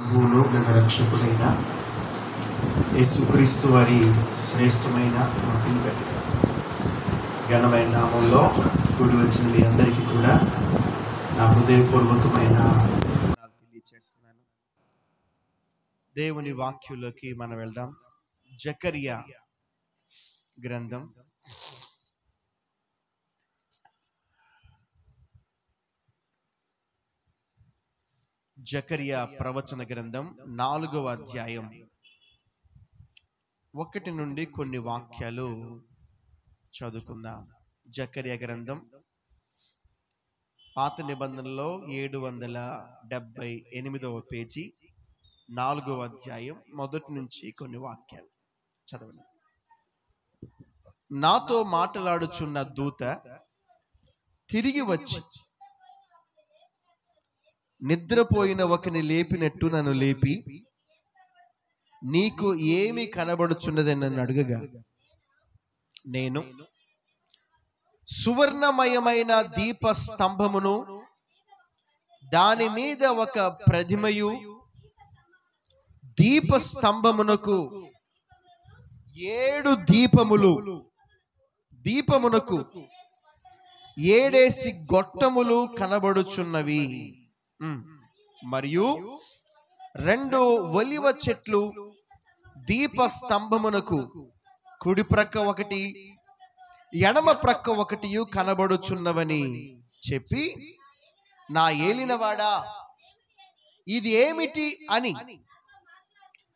ప్రభువును గణరక్షకుడైన యేసుక్రీస్తు వారి శ్రేష్టమైన మహిమ ఘనమైన నామంలో కూడి వచ్చిన మీ అందరికీ కూడా నా హృదయపూర్వకమైన తెలియజేస్తున్నాను. దేవుని వాక్యులోకి మనం వెళ్దాం. జకరియా గ్రంథం జకరియా ప్రవచన గ్రంథం 4వ అధ్యాయం 1 నుండి కొన్ని వాక్యాలు చదువుకుందాం. జకరియా గ్రంథం పాత నిబంధనలో 778వ పేజీ 4వ అధ్యాయం 1 నుంచి కొన్ని వాక్యాలు చదవండి. నాతో మాట్లాడుచున్న దూత తిరిగి వచ్చి నిద్రపోయిన ఒకని లేపినట్టు నన్ను లేపి, నీకు ఏమి కనబడుచున్నదని నన్ను అడుగగా, నేను సువర్ణమయమైన దీప స్తంభమును, దాని మీద ఒక ప్రతిమయు, దీప స్తంభమునకు 7 దీపమునకు 7 గొట్టములు కనబడుచున్నవి. మరియు 2 ఒలివ చెట్లు దీప స్తంభమునకు కుడి ప్రక్క ఒకటి, ఎడమ ప్రక్క ఒకటి కనబడుచున్నవని చెప్పి, నా ఏలినవాడా, ఇది ఏమిటి అని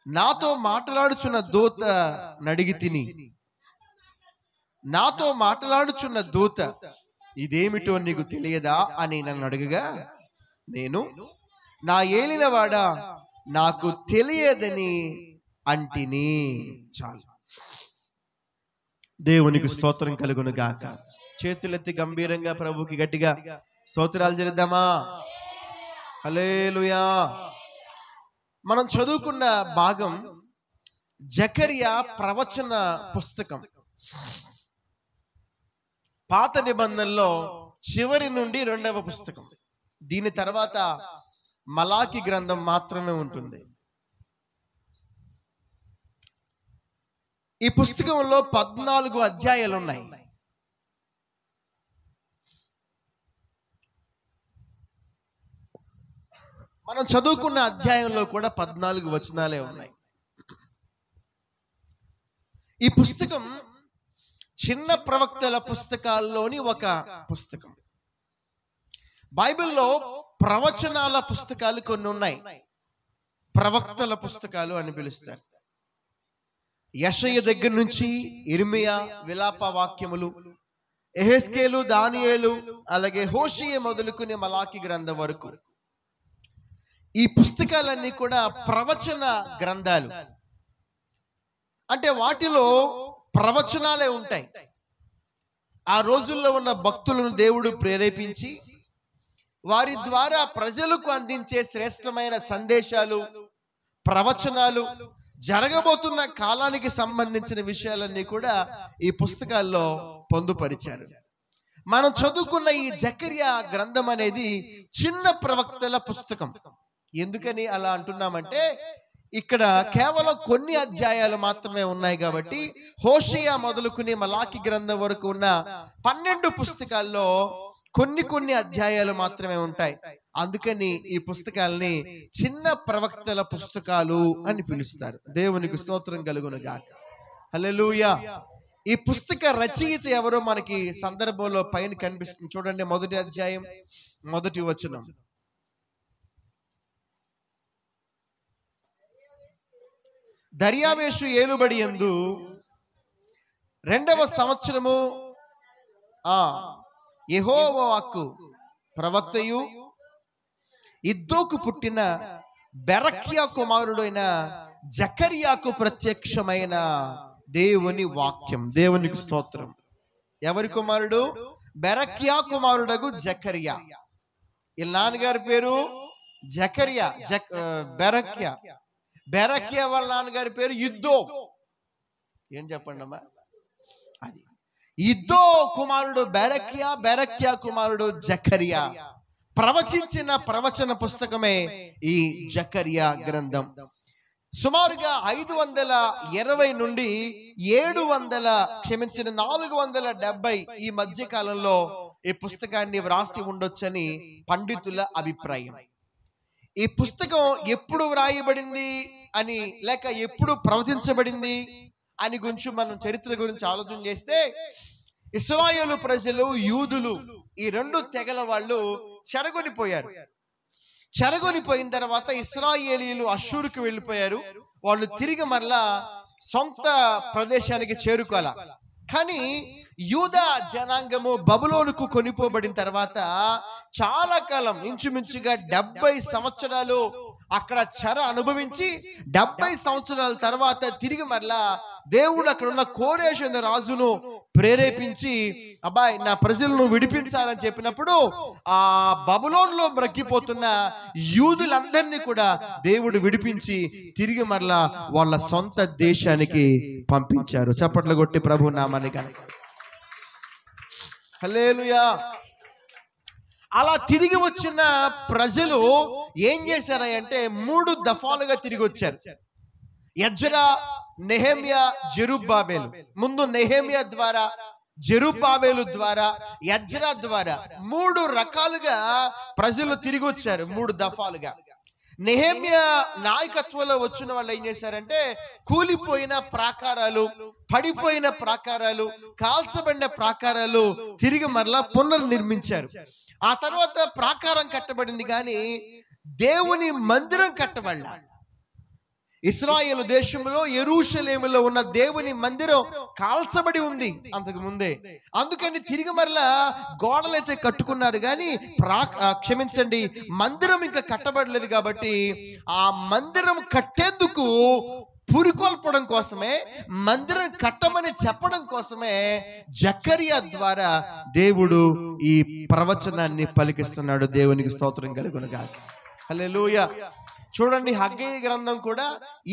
నాతో మాట్లాడుచున్న దూత నడిగి తిని, నాతో మాట్లాడుచున్న దూత ఇదేమిటో నీకు తెలియదా అని నన్ను అడుగగా, నేను నా ఏలినవాడా, నాకు తెలియదని అంటిని. చాలు. దేవునికి స్తోత్రం కలుగును గాక. చేతులెత్తి గంభీరంగా ప్రభుకి గట్టిగా స్తోత్రాలు చేద్దామా? హల్లెలూయా. మనం చదువుకున్న భాగం జకరియా ప్రవచన పుస్తకం. పాత నిబంధనలో చివరి నుండి 2వ పుస్తకం. దీని తర్వాత మలాకి గ్రంథం మాత్రమే ఉంటుంది. ఈ పుస్తకంలో 14 అధ్యాయాలు ఉన్నాయి. మనం చదువుకున్న అధ్యాయంలో కూడా 14 వచనాలే ఉన్నాయి. ఈ పుస్తకం చిన్న ప్రవక్తల పుస్తకాల్లోని ఒక పుస్తకం. బైబిల్లో ప్రవచనాల పుస్తకాలు కొన్ని ఉన్నాయి. ప్రవక్తల పుస్తకాలు అని పిలుస్తారు. యెషయా దగ్గర నుంచి ఇర్మియా, విలాప వాక్యములు, యెహెజ్కేలు, దానియేలు, అలాగే హోషేయ మొదలుకునే మలాకి గ్రంథం వరకు ఈ పుస్తకాలన్నీ కూడా ప్రవచన గ్రంథాలు. అంటే వాటిలో ప్రవచనాలే ఉంటాయి. ఆ రోజుల్లో ఉన్న భక్తులను దేవుడు ప్రేరేపించి వారి ద్వారా ప్రజలకు అందించే శ్రేష్టమైన సందేశాలు, ప్రవచనాలు, జరగబోతున్న కాలానికి సంబంధించిన విషయాలన్నీ కూడా ఈ పుస్తకాల్లో పొందుపరిచారు. మనం చదువుకున్న ఈ జకరియా గ్రంథం అనేది చిన్న ప్రవక్తల పుస్తకం. ఎందుకని అలా అంటున్నామంటే, ఇక్కడ కేవలం కొన్ని అధ్యాయాలు మాత్రమే ఉన్నాయి కాబట్టి, హోషేయ మొదలుకుని మలాకి గ్రంథం వరకు ఉన్న 12 పుస్తకాల్లో కొన్ని అధ్యాయాలు మాత్రమే ఉంటాయి. అందుకని ఈ పుస్తకాలని చిన్న ప్రవక్తల పుస్తకాలు అని పిలుస్తారు. దేవునికి స్తోత్రం కలుగును గాక. హల్లెలూయా. ఈ పుస్తక రచయిత ఎవరో మనకి సందర్భంలో పైన కనిపిస్తుంది. చూడండి, 1వ అధ్యాయం 1వ వచనం. దర్యావేషు ఏలుబడి యందు 2వ సంవత్సరము యెహోవా వాక్కు ప్రవక్తయు ఇద్దోకు పుట్టిన బెరక్యా కుమారుడైన జకర్యాకు ప్రత్యక్షమైన దేవుని వాక్యం. దేవునికి స్తోత్రం. ఎవరి కుమారుడు? బెరక్యా కుమారుడగు జకర్యా. వీళ్ళ నాన్నగారి పేరు జకర్యా. బెరక్యా వాళ్ళ నాన్నగారి పేరు ఇద్దో. ఏం చెప్పండి అమ్మా? అది ఇద్దో కుమారుడు బెరక్యా, బెరక్యా కుమారుడు జకర్యా. ప్రవచించిన ప్రవచన పుస్తకమే ఈ జకర్యా గ్రంథం. సుమారుగా 520 నుండి 470 ఈ మధ్య కాలంలో ఈ పుస్తకాన్ని వ్రాసి ఉండొచ్చని పండితుల అభిప్రాయం. ఈ పుస్తకం ఎప్పుడు వ్రాయబడింది అని లేక ఎప్పుడు ప్రవచించబడింది అని గురించి మనం చరిత్ర గురించి ఆలోచన చేస్తే, ఇశ్రాయేలు ప్రజలు, యూదులు, ఈ రెండు తెగల వాళ్ళు చెరగొనిపోయారు. చెరగొనిపోయిన తర్వాత ఇశ్రాయేలీయులు అష్షూరుకు వెళ్ళిపోయారు. వాళ్ళు తిరిగి మరలా సొంత ప్రదేశానికి చేరుకోవాల. కానీ యూదా జనాంగము బబులోనుకు కొనిపోబడిన తర్వాత చాలా కాలం, ఇంచుమించుగా 70 సంవత్సరాలు అక్కడ చెర అనుభవించి 70 సంవత్సరాల తర్వాత తిరిగి మరలా దేవుడు అక్కడ ఉన్న కోరేషు అనే రాజును ప్రేరేపించి, అబ్బాయి నా ప్రజలను విడిపించాలని చెప్పినప్పుడు ఆ బబులోనులో మ్రక్కిపోతున్న యూదులందరినీ కూడా దేవుడు విడిపించి తిరిగి మరలా వాళ్ళ సొంత దేశానికి పంపించారు. చప్పట్లు కొట్టి ప్రభు నామానికి హల్లెలూయా. అలా తిరిగి వచ్చిన ప్రజలు ఏం చేశారంటే 3 దఫాలుగా తిరిగి వచ్చారు. ఎజ్రా, నెహెమ్యా, జెరుబ్బాబెలు. ముందు నెహెమ్యా ద్వారా, జెరుబ్బాబెలు ద్వారా, ఎజ్రా ద్వారా 3 రకాలుగా ప్రజలు తిరిగి వచ్చారు, 3 దఫాలుగా. నెహెమ్యా నాయకత్వంలో వచ్చిన వాళ్ళు ఏం చేశారంటే కూలిపోయిన ప్రాకారాలు, పడిపోయిన ప్రాకారాలు, కాల్చబడిన ప్రాకారాలు తిరిగి మరలా పునర్నిర్మించారు. ఆ తర్వాత ప్రాకారం కట్టబడింది, కానీ దేవుని మందిరం కట్టబడలా. ఇశ్రాయేలు దేశంలో యెరూషలేములో ఉన్న దేవుని మందిరం కాల్చబడి ఉంది అంతకు ముందే. అందుకని తిరిగి మరలా గోడలైతే కట్టుకున్నారు, కానీ క్షమించండి, మందిరం ఇంకా కట్టబడలేదు. కాబట్టి ఆ మందిరం కట్టేందుకు పురికొల్పడం కోసమే, మందిరం కట్టమని చెప్పడం కోసమే జకర్యా ద్వారా దేవుడు ఈ ప్రవచనాన్ని పలికిస్తున్నాడు. దేవునికి స్తోత్రం కలుగునుగాక. హల్లెలూయా. చూడండి, హగ్గయి గ్రంథం కూడా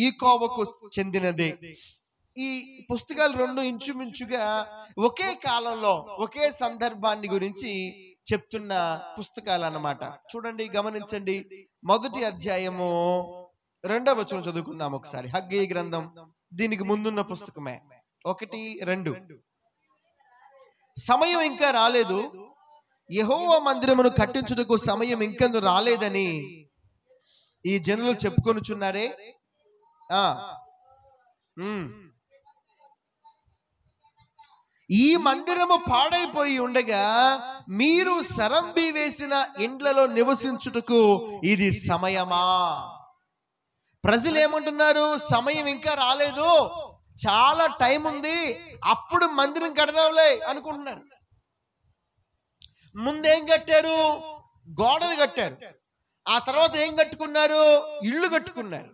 ఈ కోవకు చెందినదే. ఈ పుస్తకాలు రెండు ఇంచుమించుగా ఒకే కాలంలో ఒకే సందర్భాన్ని గురించి చెప్తున్న పుస్తకాలు అన్నమాట. చూడండి, గమనించండి. 1వ అధ్యాయము 2వ వచనం చదువుకుందాం ఒకసారి. హగ్గయి గ్రంథం దీనికి ముందున్న పుస్తకమే. 1-2. సమయం ఇంకా రాలేదు, యెహోవా మందిరమును కట్టించుటకు సమయం ఇంకెందు రాలేదని ఈ జనులు చెప్పుకొనుచున్నారే. ఈ మందిరము పాడైపోయి ఉండగా మీరు సరంబి వేసిన ఇండ్లలో నివసించుటకు ఇది సమయమా? ప్రజలు ఏమంటున్నారు? సమయం ఇంకా రాలేదు, చాలా టైం ఉంది, అప్పుడు మందిరం కడదాంలే అనుకుంటున్నారు. ముందేం కట్టారు? గోడలు కట్టారు. ఆ తర్వాత ఏం కట్టుకున్నారు? ఇళ్ళు కట్టుకున్నారు.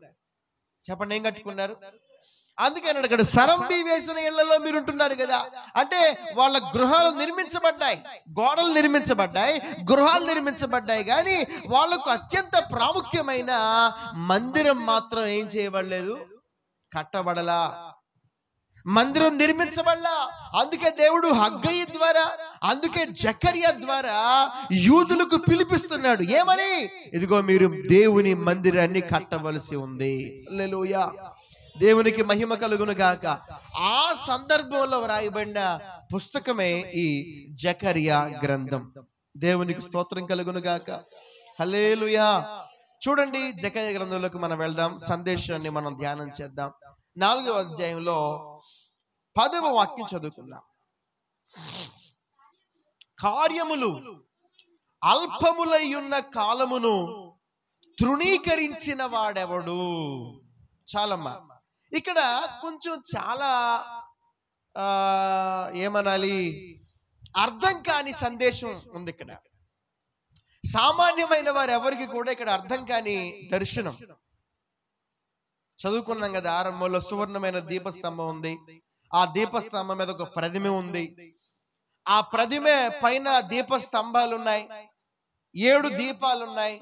చెప్పండి, ఏం కట్టుకున్నారు? అందుకని అక్కడ సరంబి వేసిన ఇళ్లలో మీరు ఉంటున్నారు కదా అంటే వాళ్ళ గృహాలు నిర్మించబడ్డాయి, గోడలు నిర్మించబడ్డాయి, గృహాలు నిర్మించబడ్డాయి, కానీ వాళ్ళకు అత్యంత ప్రాముఖ్యమైన మందిరం మాత్రం ఏం చేయబడలేదు, కట్టబడలా, మందిరం నిర్మించబడలా. అందుకే దేవుడు హగ్గయి ద్వారా, అందుకే జకర్యా ద్వారా యూదులకు పిలిపిస్తున్నాడు. ఏమని? ఇదిగో మీరు దేవుని మందిరాన్ని కట్టవలసి ఉంది. హల్లెలూయా. దేవునికి మహిమ కలుగును గాక. ఆ సందర్భంలో వ్రాయబడిన పుస్తకమే ఈ జకర్యా గ్రంథం. దేవునికి స్తోత్రం కలుగును గాక. హల్లెలూయా. చూడండి, జకర్యా గ్రంథంలోకి మనం వెళ్దాం. సందేశాన్ని మనం ధ్యానం చేద్దాం. 4వ అధ్యాయంలో 10వ వాక్యం చదువుకుందాం. కార్యములు అల్పములై ఉన్న కాలమును తృణీకరించిన వాడెవడు? చాలమ్మా, ఇక్కడ కొంచెం చాలా ఏమనాలి, అర్థం కాని సందేశం ఉంది. ఇక్కడ సామాన్యమైన వారు ఎవరికి కూడా ఇక్కడ అర్థం కాని దర్శనం. చదువుకున్నాం కదా, ఆరంభంలో సువర్ణమైన దీపస్తంభం ఉంది, ఆ దీపస్తంభం మీద ఒక ప్రతిమ ఉంది, ఆ ప్రతిమ పైన దీపస్తంభాలు ఉన్నాయి, 7 దీపాలున్నాయి,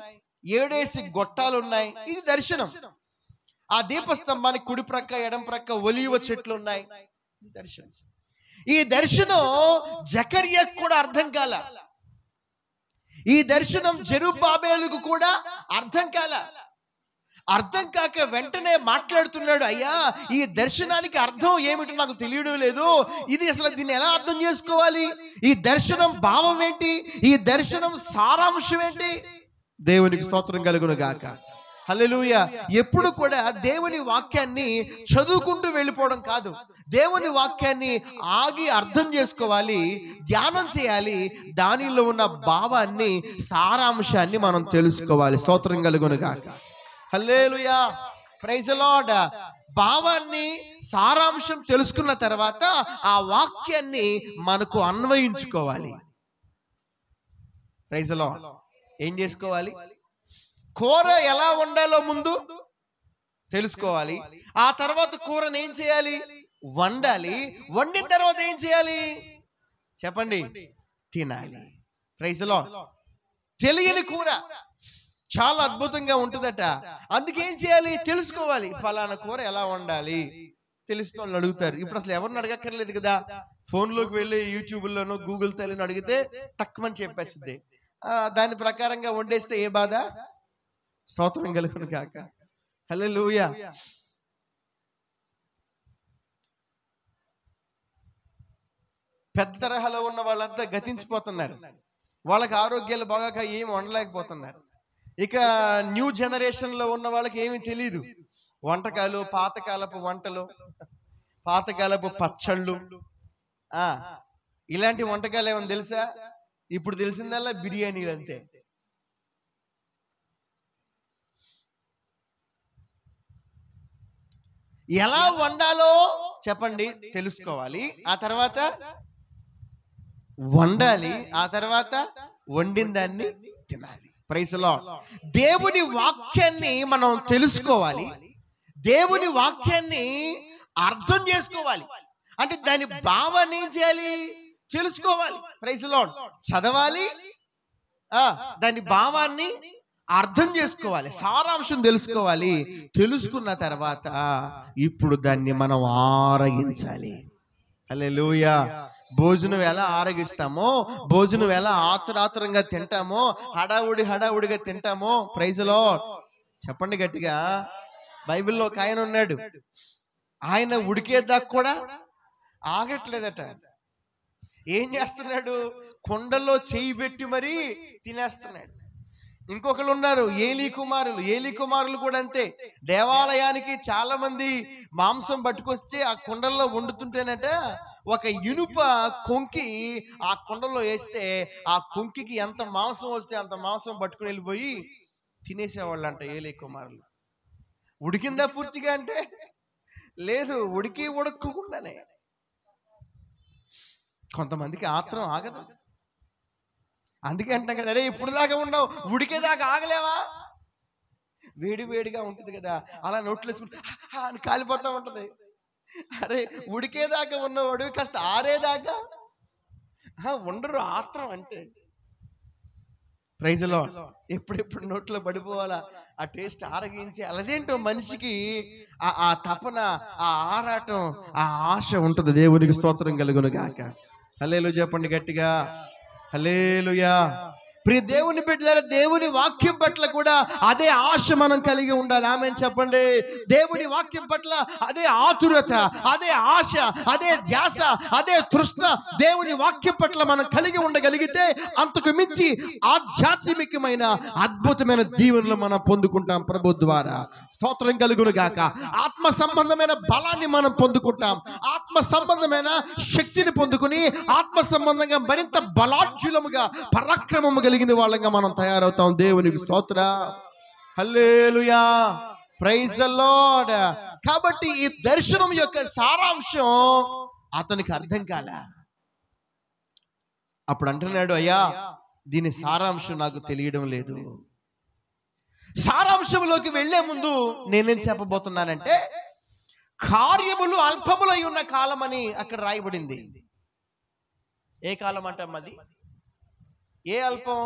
7 గొట్టాలు ఉన్నాయి. ఇది దర్శనం. ఆ దీపస్తంభానికి కుడి ప్రక్క ఎడం ప్రక్క ఒలీవ చెట్లు ఉన్నాయి. దర్శనం. ఈ దర్శనం జకర్యాకు కూడా అర్థం కాల. ఈ దర్శనం జెరుబ్బాబెలుకు కూడా అర్థం కాక వెంటనే మాట్లాడుతున్నాడు, అయ్యా ఈ దర్శనానికి అర్థం ఏమిటో నాకు తెలియడం లేదు, ఇది అసలు దీన్ని ఎలా అర్థం చేసుకోవాలి, ఈ దర్శనం భావం ఏంటి, ఈ దర్శనం సారాంశం ఏంటి? దేవునికి స్తోత్రం కలుగును గాక. హల్లెలూయా. ఎప్పుడు కూడా దేవుని వాక్యాన్ని చదువుకుంటూ వెళ్ళిపోవడం కాదు, దేవుని వాక్యాన్ని ఆగి అర్థం చేసుకోవాలి, ధ్యానం చేయాలి, దానిలో ఉన్న భావాన్ని సారాంశాన్ని మనం తెలుసుకోవాలి. స్తోత్రం కలుగును గాక. హల్లెలూయా. Praise the lord. భావాన్ని సారాంశం తెలుసుకున్న తర్వాత ఆ వాక్యాన్ని మనకు అన్వయించుకోవాలి. Praise the lord. ఏం చేసుకోవాలి? కూర ఎలా వండాలో ముందు తెలుసుకోవాలి, ఆ తర్వాత కూరని ఏం చేయాలి? వండాలి. వండిన తర్వాత ఏం చేయాలి చెప్పండి? తినాలి. Praise the lord. తెలియని కూర చాలా అద్భుతంగా ఉంటుందట, అందుకేం చేయాలి? తెలుసుకోవాలి. ఫలానా కూర ఎలా వండాలి తెలిసిన వాళ్ళు అడుగుతారు. ఇప్పుడు అసలు ఎవరిని అడగక్కర్లేదు కదా, ఫోన్లోకి వెళ్ళి యూట్యూబ్లోనూ గూగుల్ తల్లిని అడిగితే తక్కువని చెప్పేస్తుంది. దాని ప్రకారంగా వండేస్తే ఏ బాధ? స్తోత్రం కలుగును గాక. హల్లెలూయా. పెద్ద తరహాలో ఉన్న వాళ్ళంతా గతించిపోతున్నారు, వాళ్ళకి ఆరోగ్యాలు బాగాక ఏమి వండలేకపోతున్నారు. ఇక న్యూ జనరేషన్లో ఉన్న వాళ్ళకి ఏమీ తెలియదు. వంటకాలు, పాతకాలపు వంటలు, పాతకాలపు పచ్చళ్ళు, ఇలాంటి వంటకాలు ఏమని తెలుసా? ఇప్పుడు తెలిసిందల్లా బిర్యానీలు అంతే. ఎలా వండాలో చెప్పండి తెలుసుకోవాలి, ఆ తర్వాత వండాలి, ఆ తర్వాత వండిన దాన్ని తినాలి. Praise the lord. దేవుని వాక్యాన్ని మనం తెలుసుకోవాలి, దేవుని వాక్యాన్ని అర్థం చేసుకోవాలి. అంటే దాని భావాన్ని ఏం చేయాలి? తెలుసుకోవాలి. Praise the lord. చదవాలి, దాని భావాన్ని అర్థం చేసుకోవాలి, సారాంశం తెలుసుకోవాలి. తెలుసుకున్న తర్వాత ఇప్పుడు దాన్ని మనం ఆరగించాలి. హల్లెలూయా. భోజనం ఎలా ఆరగిస్తామో, భోజనం ఎలా ఆతురాతురంగా తింటామో, హడావుడిగా తింటామో. Praise the lord. చెప్పండి గట్టిగా. బైబిల్లో ఒక ఆయన ఉన్నాడు, ఆయన ఉడికేదాకా కూడా ఆగట్లేదట. ఏం చేస్తున్నాడు? కుండల్లో చేయి పెట్టి మరీ తినేస్తున్నాడు. ఇంకొకరు ఉన్నారు ఏలీ కుమారులు కూడా అంతే. దేవాలయానికి చాలా మంది మాంసం పట్టుకొస్తే ఆ కుండల్లో వండుతుంటేనట ఒక ఇనుప కొంకి ఆ కుండలో వేస్తే ఆ కొంకికి ఎంత మాంసం వస్తే అంత మాంసం పట్టుకుని వెళ్ళిపోయి తినేసేవాళ్ళు అంట ఏలీ కుమారులు. ఉడికిందా పూర్తిగా అంటే లేదు, ఉడకకుండానే. కొంతమందికి ఆత్రం ఆగదు, అందుకే అంటాం కదా, అరే ఇప్పుడు దాకా ఉన్నావు ఉడికేదాకా ఆగలేవా? వేడిగా ఉంటుంది కదా, అలా నోట్లు వేసుకుంటే అని కాలిపోతూ ఉంటుంది. అరే ఉడికేదాకా ఉన్నవాడు కాస్త ఆరేదాకా ఉండరు ఆత్రం అంటే. Praise the lord. ఎప్పుడెప్పుడు నోట్లో పడిపోవాలా, ఆ టేస్ట్ ఆరగించి. అదేంటో మనిషికి ఆ తపన, ఆ ఆరాటం, ఆ ఆశ ఉంటుంది. దేవునికి స్తోత్రం కలుగును గాక. హల్లెలూయా చెప్పండి గట్టిగా. హల్లెలూయా. ప్రియ దేవుని బిడ్డలారా, దేవుని వాక్యం పట్ల కూడా అదే ఆశ మనం కలిగి ఉండాలి. ఆమేన్ చెప్పండి. దేవుని వాక్యం పట్ల అదే ఆతురత, అదే ఆశ, అదే ధ్యాస, అదే తృష్ణ దేవుని వాక్యం పట్ల మనం కలిగి ఉండగలిగితే అంతకు మించి ఆధ్యాత్మికమైన అద్భుతమైన దీవెనలు మనం పొందుకుంటాం ప్రభు ద్వారా. స్తోత్రం కలుగును గాక. ఆత్మ సంబంధమైన బలాన్ని మనం పొందుకుంటాం, ఆత్మ సంబంధమైన శక్తిని పొందుకుని ఆత్మ సంబంధంగా మరింత బలాఢ్యులముగా, పరాక్రమము కలిగిన వాళ్ళంగా మనం తయారవుతాం. దేవునికి స్తోత్రం. హల్లెలూయా. Praise the lord. కాబట్టి ఈ దర్శనం యొక్క సారాంశం అతనికి అర్థం కాలే. అప్పుడు అంటున్నాడు, అయ్యా దీని సారాంశం నాకు తెలియడం లేదు. సారాంశంలోకి వెళ్లే ముందు నేనేం చెప్పబోతున్నానంటే, కార్యములు అల్పములై ఉన్న కాలం అని అక్కడ రాయబడింది. ఏ కాలం అంటమ్మది? ఏ అల్పం?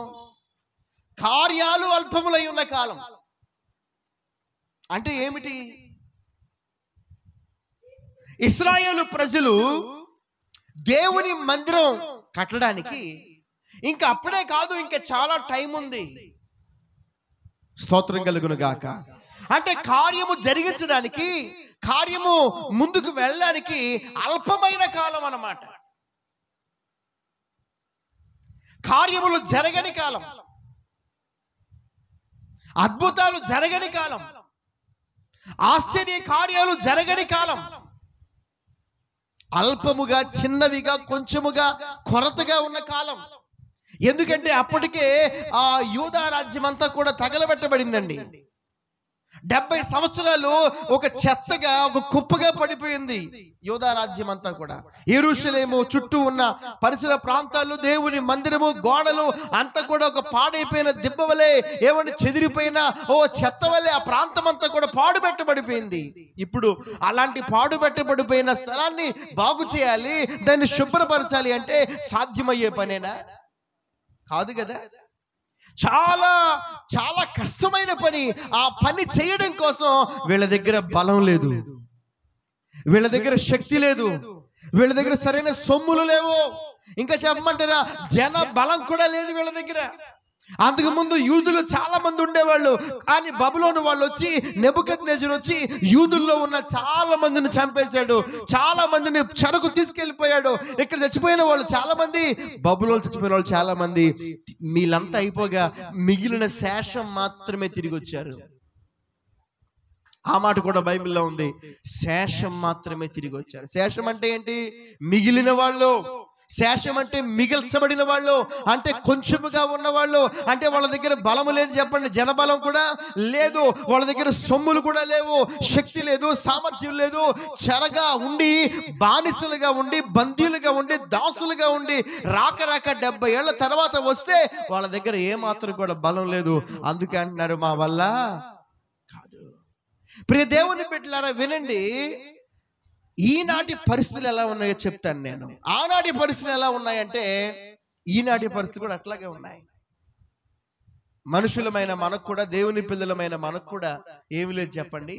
కార్యాలు అల్పములై ఉన్న కాలం అంటే ఏమిటి? ఇశ్రాయేలు ప్రజలు దేవుని మందిరం కట్టడానికి ఇంకా అప్పుడే కాదు, ఇంకా చాలా టైం ఉంది. స్తోత్రం కలుగును గాక. అంటే కార్యము జరిగించడానికి, కార్యము ముందుకు వెళ్ళడానికి అల్పమైన కాలం అన్నమాట. కార్యములు జరగని కాలం, అద్భుతాలు జరగని కాలం, ఆశ్చర్య కార్యాలు జరగని కాలం, అల్పముగా, చిన్నవిగా, కొంచెముగా, కొరతగా ఉన్న కాలం. ఎందుకంటే అప్పటికే ఆ యూదా రాజ్యం అంతా కూడా తగలబెట్టబడిందండి. 70 సంవత్సరాలు ఒక చెత్తగా, ఒక కుప్పగా పడిపోయింది యూదా రాజ్యం అంతా కూడా. యెరూషలేము చుట్టూ ఉన్న పరిసర ప్రాంతాలు, దేవుని మందిరము, గోడలు అంతా కూడా ఒక పాడైపోయిన దిబ్బ వలె, ఏమని చెదిరిపోయిన ఓ చెత్త వలె ఆ ప్రాంతం అంతా కూడా పాడుపెట్టబడిపోయింది. ఇప్పుడు అలాంటి పాడుపెట్టబడిపోయిన స్థలాన్ని బాగు చేయాలి, దాన్ని శుభ్రపరచాలి అంటే సాధ్యమయ్యే పనేనా? కాదు కదా. చాలా చాలా కష్టమైన పని. ఆ పని చేయడం కోసం వీళ్ళ దగ్గర బలం లేదు, వీళ్ళ దగ్గర శక్తి లేదు, వీళ్ళ దగ్గర సరైన సొమ్ములు లేవు, ఇంకా చెప్పమంటారా జన బలం కూడా లేదు వీళ్ళ దగ్గర. అంతకు ముందు యూదులు చాలా మంది ఉండేవాళ్ళు, కానీ బబులోను వాళ్ళు వచ్చి, నెబుకద్నెజరు వచ్చి యూదుల్లో ఉన్న చాలా మందిని చంపేశాడు, చాలా మందిని చెరకు తీసుకెళ్లిపోయాడు. ఇక్కడ చచ్చిపోయిన వాళ్ళు చాలా మంది, బబులోను చచ్చిపోయిన వాళ్ళు చాలా మంది. వీళ్ళంతా అయిపోగా మిగిలిన శేషం మాత్రమే తిరిగి వచ్చారు. ఆ మాట కూడా బైబిల్లో ఉంది, శేషం మాత్రమే తిరిగి వచ్చారు. శేషం అంటే ఏంటి? మిగిలిన వాళ్ళు. శేషం అంటే మిగిల్చబడిన వాళ్ళు, అంటే కొంచెముగా ఉన్నవాళ్ళు. అంటే వాళ్ళ దగ్గర బలము లేదు, చెప్పండి, జనబలం కూడా లేదు, వాళ్ళ దగ్గర సొమ్ములు కూడా లేవు, శక్తి లేదు, సామర్థ్యం లేదు. చెరగా ఉండి, బానిసలుగా ఉండి, బందీలుగా ఉండి, దాసులుగా ఉండి రాక 70 ఏళ్ల తర్వాత వస్తే వాళ్ళ దగ్గర ఏమాత్రం కూడా బలం లేదు. అందుకే అంటున్నారు మా వల్ల కాదు. ప్రియ దేవుని బిడ్డలారా వినండి, ఈనాటి పరిస్థితులు ఎలా ఉన్నాయో చెప్తాను నేను. ఆనాటి పరిస్థితులు ఎలా ఉన్నాయంటే ఈనాటి పరిస్థితులు కూడా అట్లాగే ఉన్నాయి. మనుషులమైన మనకు కూడా, దేవుని పిల్లలమైన మనకు కూడా ఏమి లేదు చెప్పండి?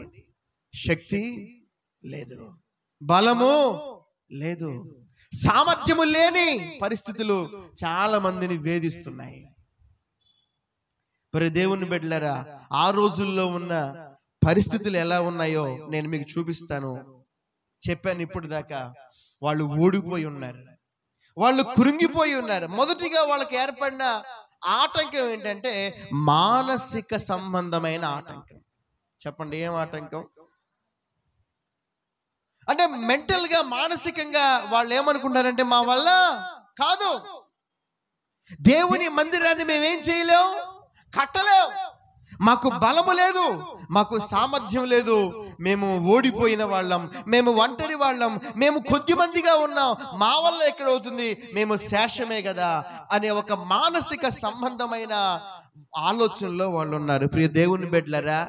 శక్తి లేదు, బలము లేదు, సామర్థ్యము లేని పరిస్థితులు చాలా మందిని వేధిస్తున్నాయి. మరి దేవుని బిడ్డలారా, ఆ రోజుల్లో ఉన్న పరిస్థితులు ఎలా ఉన్నాయో నేను మీకు చూపిస్తాను. చెప్పాను ఇప్పుడు దాకా, వాళ్ళు ఓడిపోయి ఉన్నారు, వాళ్ళు కృంగిపోయి ఉన్నారు. మొదటిగా వాళ్ళకి ఏర్పడిన ఆటంకం ఏంటంటే మానసిక సంబంధమైన ఆటంకం. చెప్పండి, ఏం ఆటంకం? అంటే మెంటల్ గా, మానసికంగా వాళ్ళు ఏమనుకుంటారంటే మా వల్ల కాదు, దేవుని మందిరాన్ని మేమేం చేయలేం, కట్టలేం, మాకు బలము లేదు, మాకు సామర్థ్యం లేదు, మేము ఓడిపోయిన వాళ్ళం, మేము ఒంటరి వాళ్ళం, మేము కొద్ది మందిగా ఉన్నాం, మా వల్ల ఎక్కడవుతుంది, మేము శేషమే కదా అనే ఒక మానసిక సంబంధమైన ఆలోచనలో వాళ్ళు ఉన్నారు. ప్రియ దేవుని బిడ్డలారా,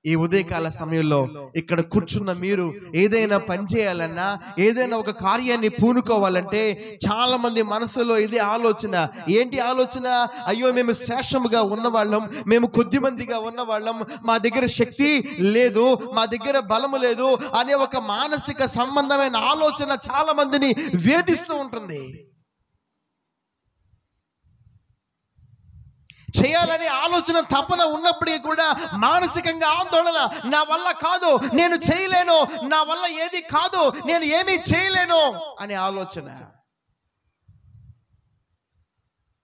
ఈ ఉదయకాల సమయంలో ఇక్కడ కూర్చున్న మీరు ఏదైనా పని చేయాలన్నా, ఏదైనా ఒక కార్యాన్ని పూనుకోవాలంటే చాలా మంది మనసులో ఇదే ఆలోచన. ఏంటి ఆలోచన? అయ్యో మేము శేషముగా ఉన్నవాళ్ళం, మేము కొద్ది మందిగా ఉన్నవాళ్ళం, మా దగ్గర శక్తి లేదు, మా దగ్గర బలము లేదు అనే ఒక మానసిక సంబంధమైన ఆలోచన చాలా మందిని వేధిస్తూ ఉంటుంది. చేయాలనే ఆలోచన, తపన ఉన్నప్పటికీ కూడా మానసికంగా ఆందోళన, నా వల్ల కాదు, నేను చేయలేను, నా వల్ల ఏది కాదు, నేను ఏమీ చేయలేను అనే ఆలోచన.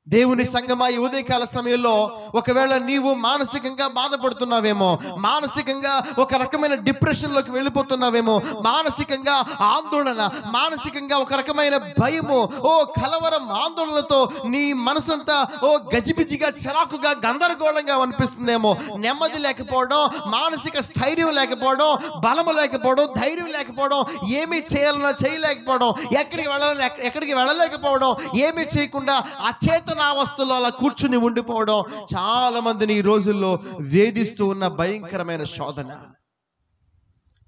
దేవుని సంగమా, ఈ ఉదయకాల సమయంలో ఒకవేళ నీవు మానసికంగా బాధపడుతున్నావేమో, మానసికంగా ఒక రకమైన డిప్రెషన్ లోకి వెళ్ళిపోతున్నావేమో, మానసికంగా ఆందోళన, మానసికంగా ఒక రకమైన భయము, ఓ కలవరం, ఆందోళనతో నీ మనసంతా ఓ గజిబిజిగా, చిరాకుగా, గందరగోళంగా అనిపిస్తుందేమో. నెమ్మది లేకపోవడం, మానసిక స్థైర్యం లేకపోవడం, బలము లేకపోవడం, ధైర్యం లేకపోవడం, ఏమీ చేయాలన్నా చేయలేకపోవడం, ఎక్కడికి వెళ్ళలేకపోవడం, ఏమీ చేయకుండా అచేతన అవస్థలో అలా కూర్చుని ఉండిపోవడం చాలా మందిని ఈ రోజుల్లో వేధిస్తూ ఉన్న భయంకరమైన శోధన.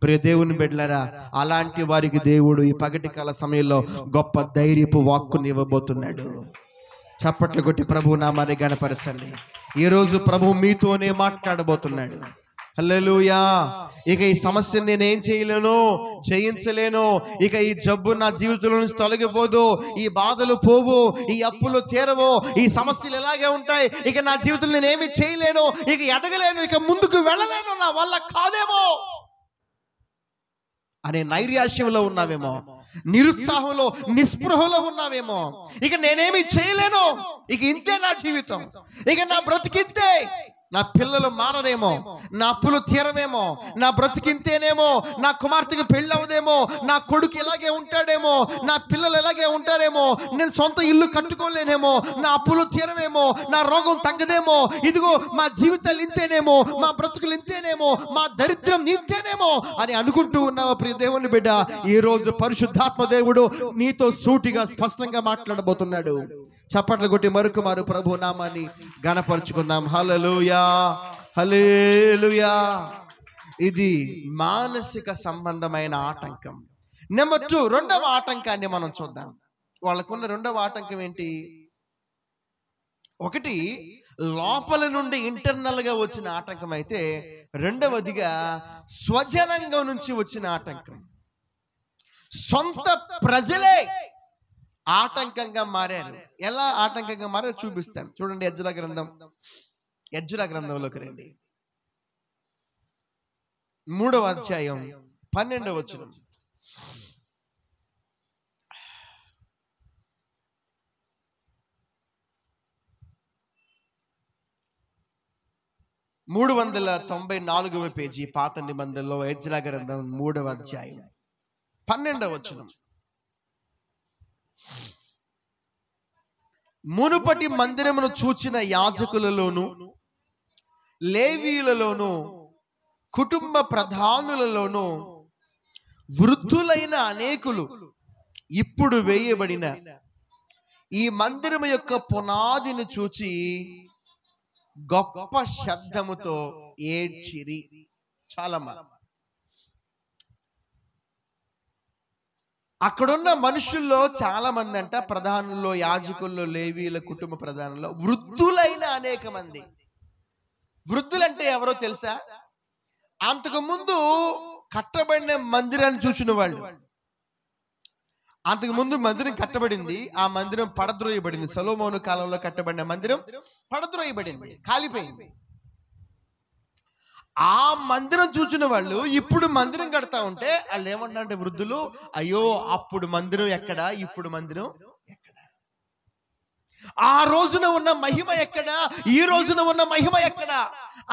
ప్రియ దేవుని బిడ్డలారా, అలాంటి వారికి దేవుడు ఈ పగటి కాల సమయంలో గొప్ప ధైర్యపు వాక్కుని ఇవ్వబోతున్నాడు. చప్పట్లు కొట్టి ప్రభు నామాన్ని గణపరచండి. ఈ రోజు ప్రభు మీతోనే మాట్లాడబోతున్నాడు. హల్లెలూయా. ఇక ఈ సమస్యను నేనేం చేయలేను, జయించలేను. ఇక ఈ జబ్బు నా జీవితంలో నుంచి తొలగిపోదు, ఈ బాధలు పోవు, ఈ అప్పులు తీరవు, ఈ సమస్యలు ఇలాగే ఉంటాయి. ఇక నా జీవితంలో నేనేమి చేయలేను, ఇక ఎదగలేను, ఇక ముందుకు వెళ్ళలేను, నా వల్ల కాదేమో అనే నైరాశ్యంలో ఉన్నావేమో, నిరుత్సాహంలో నిస్పృహలో ఉన్నావేమో. ఇక నేనేమి చేయలేను, ఇక ఇంతే నా జీవితం, ఇక నా బ్రతికింతే, నా పిల్లలు మారరేమో, నా అప్పులు తీరవేమో, నా బ్రతికింతేనేమో, నా కుమార్తెకి పెళ్ళి అవదేమో, నా కొడుకు ఇలాగే ఉంటాడేమో, నా పిల్లలు ఇలాగే ఉంటారేమో, నేను సొంత ఇల్లు కట్టుకోలేనేమో, నా అప్పులు తీరవేమో, నా రోగం తగ్గదేమో, ఇదిగో మా జీవితాలు ఇంతేనేమో, మా బ్రతుకులు ఇంతేనేమో, మా దరిద్రం ఇంతేనేమో అని అనుకుంటూ ఉన్నావా ప్రియ దేవుని బిడ్డ? ఈ రోజు పరిశుద్ధాత్మ దేవుడు నీతో సూటిగా స్పష్టంగా మాట్లాడబోతున్నాడు. చప్పట్లు కొట్టి మరొకమారు ప్రభు నామాన్ని ఘనపరుచుకుందాం. హల్లెలూయా, హల్లెలూయా. ఇది మానసిక సంబంధమైన ఆటంకం. నెంబర్ 2, రెండవ ఆటంకాన్ని మనం చూద్దాం. వాళ్ళకున్న రెండవ ఆటంకం ఏంటి? ఒకటి లోపల నుండి ఇంటర్నల్ గా వచ్చిన ఆటంకం అయితే, రెండవదిగా స్వజనంగం నుంచి వచ్చిన ఆటంకం. సొంత ప్రజలే ఆటంకంగా మారారు. ఎలా ఆటంకంగా మారారు చూపిస్తాను. చూడండి, యెజ్రా గ్రంథంలోకి రండి. 3వ అధ్యాయం 12వ వచనం. మూడు 394వ పేజీ పాత నిబంధనలో యెజ్రా గ్రంథం 3వ అధ్యాయం 12వ వచనం. మునుపటి మందిరమును చూచిన యాజకులలోను, లేవీయులలోను, కుటుంబ ప్రధానులలోను వృద్ధులైన అనేకులు ఇప్పుడు వేయబడిన ఈ మందిరము యొక్క పునాదిని చూచి గొప్ప శబ్దముతో ఏడ్చిరి. చాలా మంది అక్కడున్న మనుషుల్లో చాలా మంది అంట, ప్రధానుల్లో, యాజకుల్లో, లేవీల కుటుంబ ప్రధానుల్లో వృద్ధులైన అనేక మంది. వృద్ధులంటే ఎవరో తెలుసా? అంతకు ముందు కట్టబడిన మందిరాన్ని చూసిన వాళ్ళు. అంతకు ముందు మందిరం కట్టబడింది, ఆ మందిరం పడద్రోయబడింది. సొలొమోను కాలంలో కట్టబడిన మందిరం పడద్రోయబడింది, కాలిపోయింది. ఆ మందిరం చూచిన వాళ్ళు ఇప్పుడు మందిరం కడతా ఉంటే వాళ్ళు ఏమన్నారంటే, వృద్ధులు, అయ్యో అప్పుడు మందిరం ఎక్కడా, ఇప్పుడు మందిరం ఎక్కడా, ఆ రోజున ఉన్న మహిమ ఎక్కడా, ఈ రోజున ఉన్న మహిమ ఎక్కడా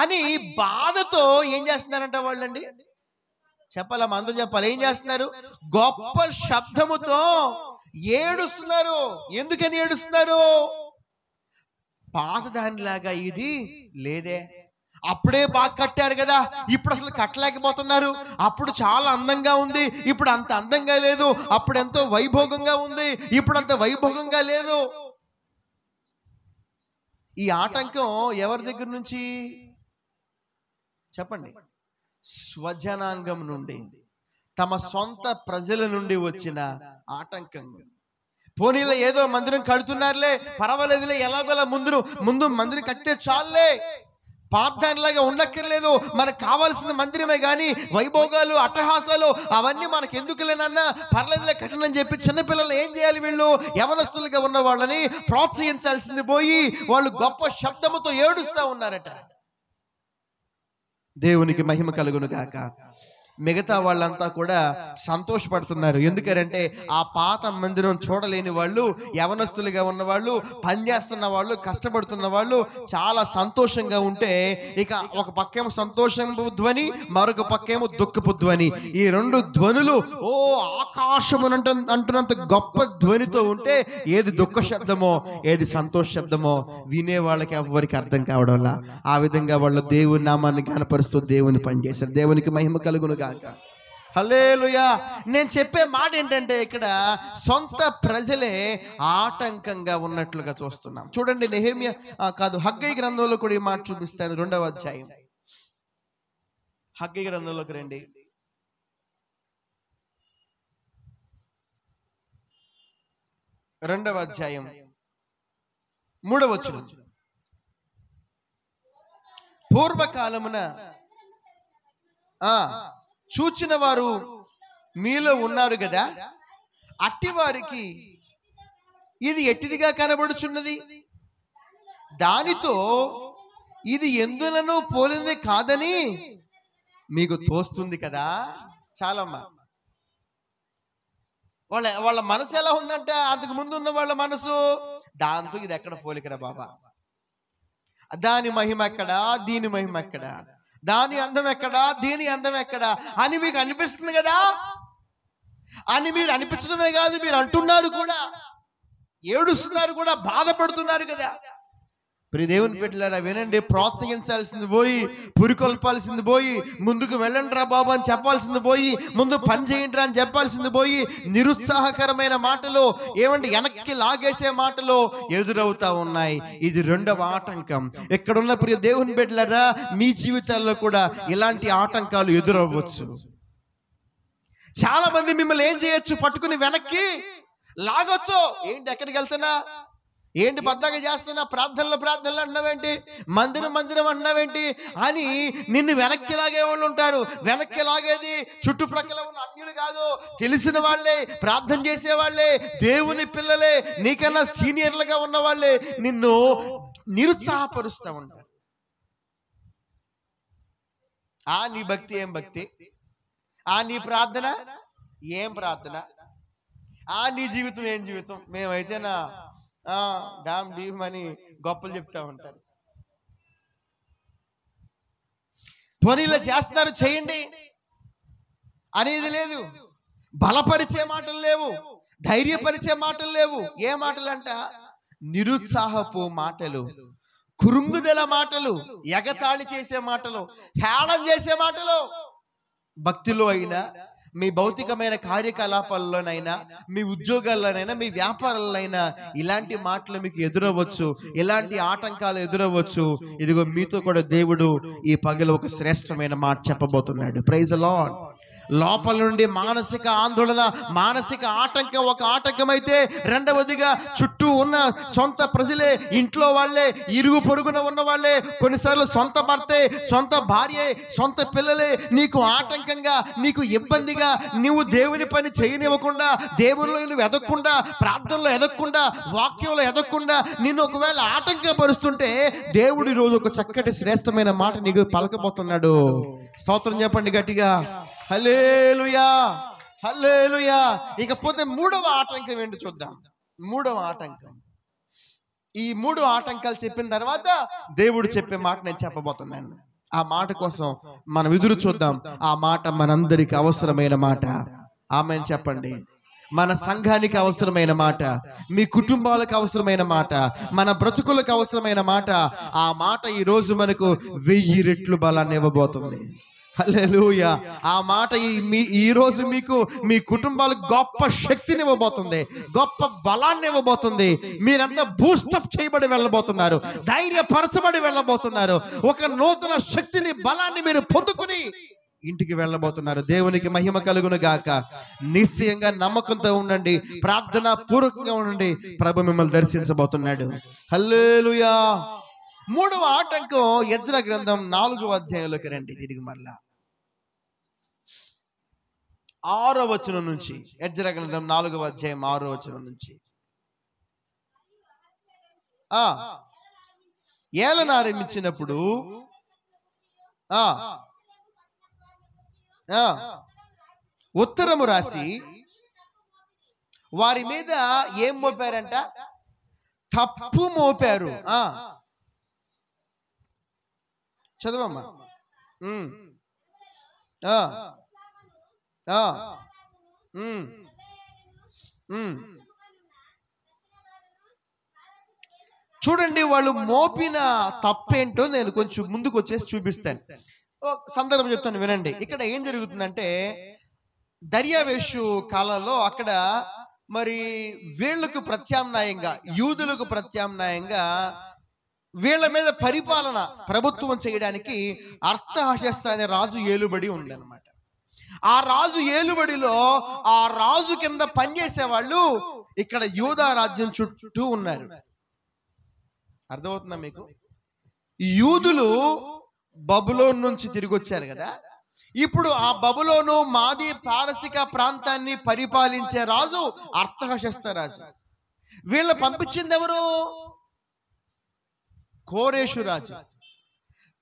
అని బాధతో ఏం చేస్తున్నారంట వాళ్ళండి? చెప్పాలా? అందరూ చెప్పాలి. ఏం చేస్తున్నారు? గొప్ప శబ్దముతో ఏడుస్తున్నారు. ఎందుకని ఏడుస్తున్నారు? పాత దానిలాగా ఇది లేదే, అప్పుడే బాగా కట్టారు కదా, ఇప్పుడు అసలు కట్టలేకపోతున్నారు. అప్పుడు చాలా అందంగా ఉంది, ఇప్పుడు అంత అందంగా లేదు. అప్పుడు ఎంతో వైభోగంగా ఉంది, ఇప్పుడు అంత వైభోగంగా లేదు. ఈ ఆటంకం ఎవరి దగ్గర నుంచి చెప్పండి? స్వజనాంగం నుండి, తమ సొంత ప్రజల నుండి వచ్చిన ఆటంకం. పోనీలో ఏదో మందిరం కడుతున్నారులే, పర్వాలేదులే, ఎలాగోలా ముందు మందిరం కట్టే చాలులే, పార్థానిలాగా ఉండక్కర్లేదు, మనకు కావాల్సిన మందిరమే కానీ వైభోగాలు, అట్టహాసాలు అవన్నీ మనకు ఎందుకులేనన్నా పర్లేదులే కట్టనని చెప్పి చిన్నపిల్లలు ఏం చేయాలి? వీళ్ళు యవనస్తులుగా ఉన్న వాళ్ళని ప్రోత్సహించాల్సింది పోయి వాళ్ళు గొప్ప శబ్దముతో ఏడుస్తా ఉన్నారట. దేవునికి మహిమ కలుగును గాక. మిగతా వాళ్ళంతా కూడా సంతోషపడుతున్నారు. ఎందుకంటే ఆ పాత మందిరం చూడలేని వాళ్ళు, యవనస్తులుగా ఉన్నవాళ్ళు, పనిచేస్తున్న వాళ్ళు, కష్టపడుతున్న వాళ్ళు చాలా సంతోషంగా ఉంటే, ఇక ఒక పక్కేమో సంతోషపు ధ్వని, మరొక పక్కేమో దుఃఖపు ధ్వని. ఈ రెండు ధ్వనులు ఓ ఆకాశము అంటున్నంత గొప్ప ధ్వనితో ఉంటే ఏది దుఃఖ శబ్దమో ఏది సంతోష శబ్దమో వినే వాళ్ళకి ఎవ్వరికి అర్థం కావడంలా. ఆ విధంగా వాళ్ళు దేవుని నామాన్ని ఘనపరుస్తూ దేవుని పనిచేశారు. దేవునికి మహిమ కలుగును గాక. హల్లెలూయా. నేను చెప్పే మాట ఏంటంటే, ఇక్కడ సొంత ప్రజలే ఆటంకంగా ఉన్నట్లుగా చూస్తున్నాం. చూడండి, నెహెమ్యా హగ్గయి గ్రంథంలో కూడా ఈ మాట చూపిస్తాను. 2వ అధ్యాయం హగ్గయి గ్రంథంలోకి రండి. 2వ అధ్యాయం 3వ వచనం. పూర్వకాలమున చూచిన వారు మీలో ఉన్నారు కదా, అట్టి వారికి ఇది ఎట్టిదిగా కనబడుచున్నది, దానితో ఇది ఎందునో పోలినది కాదని మీకు తోస్తుంది కదా. చాలమ్మా. వాళ్ళ మనసు ఎలా ఉందంటే, అంతకు ముందు ఉన్న వాళ్ళ మనసు, దాంతో ఇది ఎక్కడ పోలికరా బాబా, దాని మహిమ ఎక్కడా, దీని మహిమ ఎక్కడా, దాని అందం ఎక్కడా, దీని అందం ఎక్కడా అని మీకు అనిపిస్తుంది కదా. అని మీరు అనిపించడమే కాదు, మీరు అంటున్నారు కూడా, ఏడుస్తున్నారు కూడా, బాధపడుతున్నారు కదా. ప్రియ దేవుని బిడ్డలారా వినండి, ప్రోత్సహించాల్సింది పోయి, పురికొల్పాల్సింది పోయి, ముందుకు వెళ్ళండి రా బాబు అని చెప్పాల్సింది పోయి, ముందు పని చేయండి అని చెప్పాల్సింది పోయి, నిరుత్సాహకరమైన మాటలు, ఏమంటే వెనక్కి లాగేసే మాటలు ఎదురవుతా ఉన్నాయి. ఇది రెండవ ఆటంకం. ఇక్కడున్న ప్రియ దేవుని బిడ్డలారా, మీ జీవితాల్లో కూడా ఇలాంటి ఆటంకాలు ఎదురవ్వచ్చు. చాలా మంది మిమ్మల్ని ఏం చేయొచ్చు, పట్టుకుని వెనక్కి లాగొచ్చు. ఏంటి ఎక్కడికి వెళ్తున్నా, ఏంటి బద్దగా చేస్తున్నా, ప్రార్థనలు అంటున్నావేంటి, మందిరం అంటున్నావేంటి అని నిన్ను వెనక్కి లాగే వాళ్ళు ఉంటారు. వెనక్కి లాగేది చుట్టుప్రక్కల ఉన్న అన్యులు కాదు, తెలిసిన వాళ్ళే, ప్రార్థన చేసే వాళ్ళే, దేవుని పిల్లలే, నీకన్నా సీనియర్లుగా ఉన్న వాళ్ళే నిన్ను నిరుత్సాహపరుస్తూ ఉంటారు. నీ భక్తి ఏం భక్తి, నీ ప్రార్థన ఏం ప్రార్థన, నీ జీవితం ఏం జీవితం, మేమైతేనా డామ్ డీమ్ అని గొప్పలు చెప్తా ఉంటారు. పనిలో చేస్తున్నారు, చేయండి అనేది లేదు, బలపరిచే మాటలు లేవు, ధైర్యపరిచే మాటలు లేవు. ఏ మాటలు అంట, నిరుత్సాహపు మాటలు, కురుంగుదల మాటలు, ఎగతాళి చేసే మాటలు, హేళన చేసే మాటలు. భక్తిలో అయినా, మీ భౌతికమైన కార్యకలాపాల్లోనైనా, మీ ఉద్యోగాల్లోనైనా, మీ వ్యాపారాలైనా ఇలాంటి మాటలు మీకు ఎదురవచ్చు, ఇలాంటి ఆటంకాలు ఎదురవచ్చు. ఇదిగో మీతో కూడా దేవుడు ఈ పగలు ఒక శ్రేష్టమైన మాట చెప్పబోతున్నాడు. Praise the lord. లోపల నుండి మానసిక ఆందోళన, మానసిక ఆటంకం ఒక ఆటంకమైతే, రెండవదిగా చుట్టూ ఉన్న సొంత ప్రజలే, ఇంట్లో వాళ్ళే, ఇరుగు పొరుగున ఉన్న వాళ్ళే, కొన్నిసార్లు సొంత భర్తే, సొంత భార్యే, సొంత పిల్లలే నీకు ఆటంకంగా, నీకు ఇబ్బందిగా, నువ్వు దేవుని పని చేయనివ్వకుండా, దేవునిలో నువ్వు ఎదగకుండా, ప్రార్థనలో ఎదగకుండా, వాక్యంలో ఎదగకుండా నిన్ను ఒకవేళ ఆటంకపరుస్తుంటే, దేవుడి రోజు ఒక చక్కటి శ్రేష్టమైన మాట నీకు పలకబోతున్నాడు. స్తోత్రం చెప్పండి గట్టిగా, హల్లెలూయా, హల్లెలూయా. ఇకపోతే మూడవ ఆటంకం ఏంటి చూద్దాం. మూడవ ఆటంకం, ఈ మూడు ఆటంకాలు చెప్పిన తర్వాత దేవుడు చెప్పే మాట నేను చెప్పబోతున్నాను. ఆ మాట కోసం మనం ఎదురు చూద్దాం. ఆ మాట మనందరికి అవసరమైన మాట. ఆమేన్ చెప్పండి. మన సంఘానికి అవసరమైన మాట, మీ కుటుంబాలకు అవసరమైన మాట, మన బ్రతుకులకు అవసరమైన మాట. ఆ మాట ఈ రోజు మనకు 1000 రెట్లు బలాన్ని ఇవ్వబోతుంది. హల్లెలూయా. ఆ మాట ఈ రోజు మీకు, మీ కుటుంబాలకు గొప్ప శక్తిని ఇవ్వబోతుంది, గొప్ప బలాన్ని ఇవ్వబోతుంది. మీరంతా బూస్టప్ చేయబడి వెళ్ళబోతున్నారు, ధైర్యపరచబడి వెళ్ళబోతున్నారు. ఒక నూతన శక్తిని, బలాన్ని మీరు పొందుకుని ఇంటికి వెళ్ళబోతున్నారు. దేవునికి మహిమ కలుగును గాక. నిశ్చయంగా నమ్మకంతో ఉండండి, ప్రార్థనా పూర్వకంగా ఉండండి. ప్రభు మిమ్మల్ని దర్శించబోతున్నాడు. హల్లెలూయా. మూడవ ఆటంకం ఎజ్రా గ్రంథం 4వ అధ్యాయంలోకి రండి. తిరిగి మరలా 6వ వచనం నుంచి, ఎజ్రా గ్రంథం 4వ అధ్యాయం 6వ వచనం నుంచి. ఏలన ఆరంభించినప్పుడు ఉత్తరము రాసి వారి మీద ఏం మోపారంట, తప్పు మోపారు. చదవమ్మా. చూడండి, వాళ్ళు మోపిన తప్పేంటో నేను కొంచెం ముందుకు వచ్చేసి చూపిస్తాను. సందర్భం చెప్తాను వినండి. ఇక్కడ ఏం జరుగుతుందంటే, దర్యావేషు కాలంలో అక్కడ మరి వీళ్లకు ప్రత్యామ్నాయంగా, యూదులకు ప్రత్యామ్నాయంగా వీళ్ళ మీద పరిపాలన, ప్రభుత్వం చేయడానికి అర్తహషస్త అనే రాజు ఏలుబడి ఉందన్నమాట. ఆ రాజు ఏలుబడిలో ఆ రాజు కింద పనిచేసే వాళ్ళు ఇక్కడ యూదా రాజ్యం చుట్టూ ఉన్నారు. అర్థమవుతుందా మీకు? యూదులు బబులోన్ నుంచి తిరిగి వచ్చారు కదా, ఇప్పుడు ఆ బబులోను మాది పారసిక ప్రాంతాన్ని పరిపాలించే రాజు అర్తహషస్త రాజు. వీళ్ళ పంపించింది ఎవరు? కోరేషు రాజు.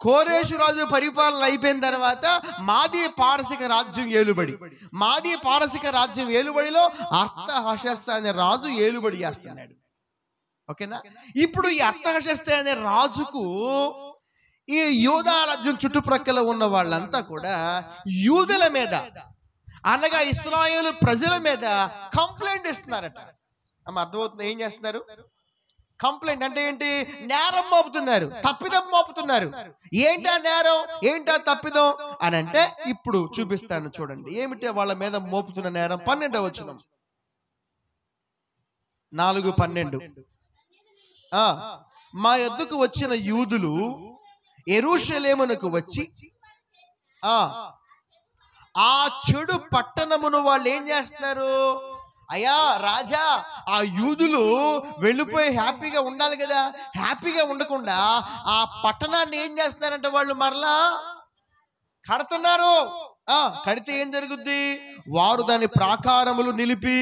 కోరేషు రాజు పరిపాలన అయిపోయిన తర్వాత మాది పారసిక రాజ్యం ఏలుబడి. మాది పారసిక రాజ్యం ఏలుబడిలో అర్తహషస్త అనే రాజు ఏలుబడి చేస్తున్నాడు. ఓకేనా? ఇప్పుడు ఈ అర్తహషస్త అనే రాజుకు ఈ యూదా రాజ్యం చుట్టుప్రక్కల ఉన్న వాళ్ళంతా కూడా యూదుల మీద, అనగా ఇశ్రాయేలు ప్రజల మీద కంప్లైంట్ ఇస్తున్నారట. అర్థమవుతుంది? ఏం చేస్తున్నారు? కంప్లైంట్ అంటే ఏంటి? నేరం మోపుతున్నారు, తప్పిదం మోపుతున్నారు. ఏంటా నేరం, ఏంటా తప్పిదం అని అంటే ఇప్పుడు చూపిస్తాను చూడండి. ఏమిటి వాళ్ళ మీద మోపుతున్న నేరం? 12వ వచనం, 4:12. మా యొద్దకు వచ్చిన యూదులు యెరూషలేమునకు వచ్చి ఆ చెడు పట్టణమును వాళ్ళు ఏం చేస్తున్నారు? అయ్యా రాజా, ఆ యూదులు వెళ్ళిపోయి హ్యాపీగా ఉండాలి కదా, హ్యాపీగా ఉండకుండా ఆ పట్టణాన్ని ఏం చేస్తున్నారంటే వాళ్ళు మరలా కడుతున్నారు. కడితే ఏం జరుగుద్ది? వారు దాని ప్రాకారములు నిలిపి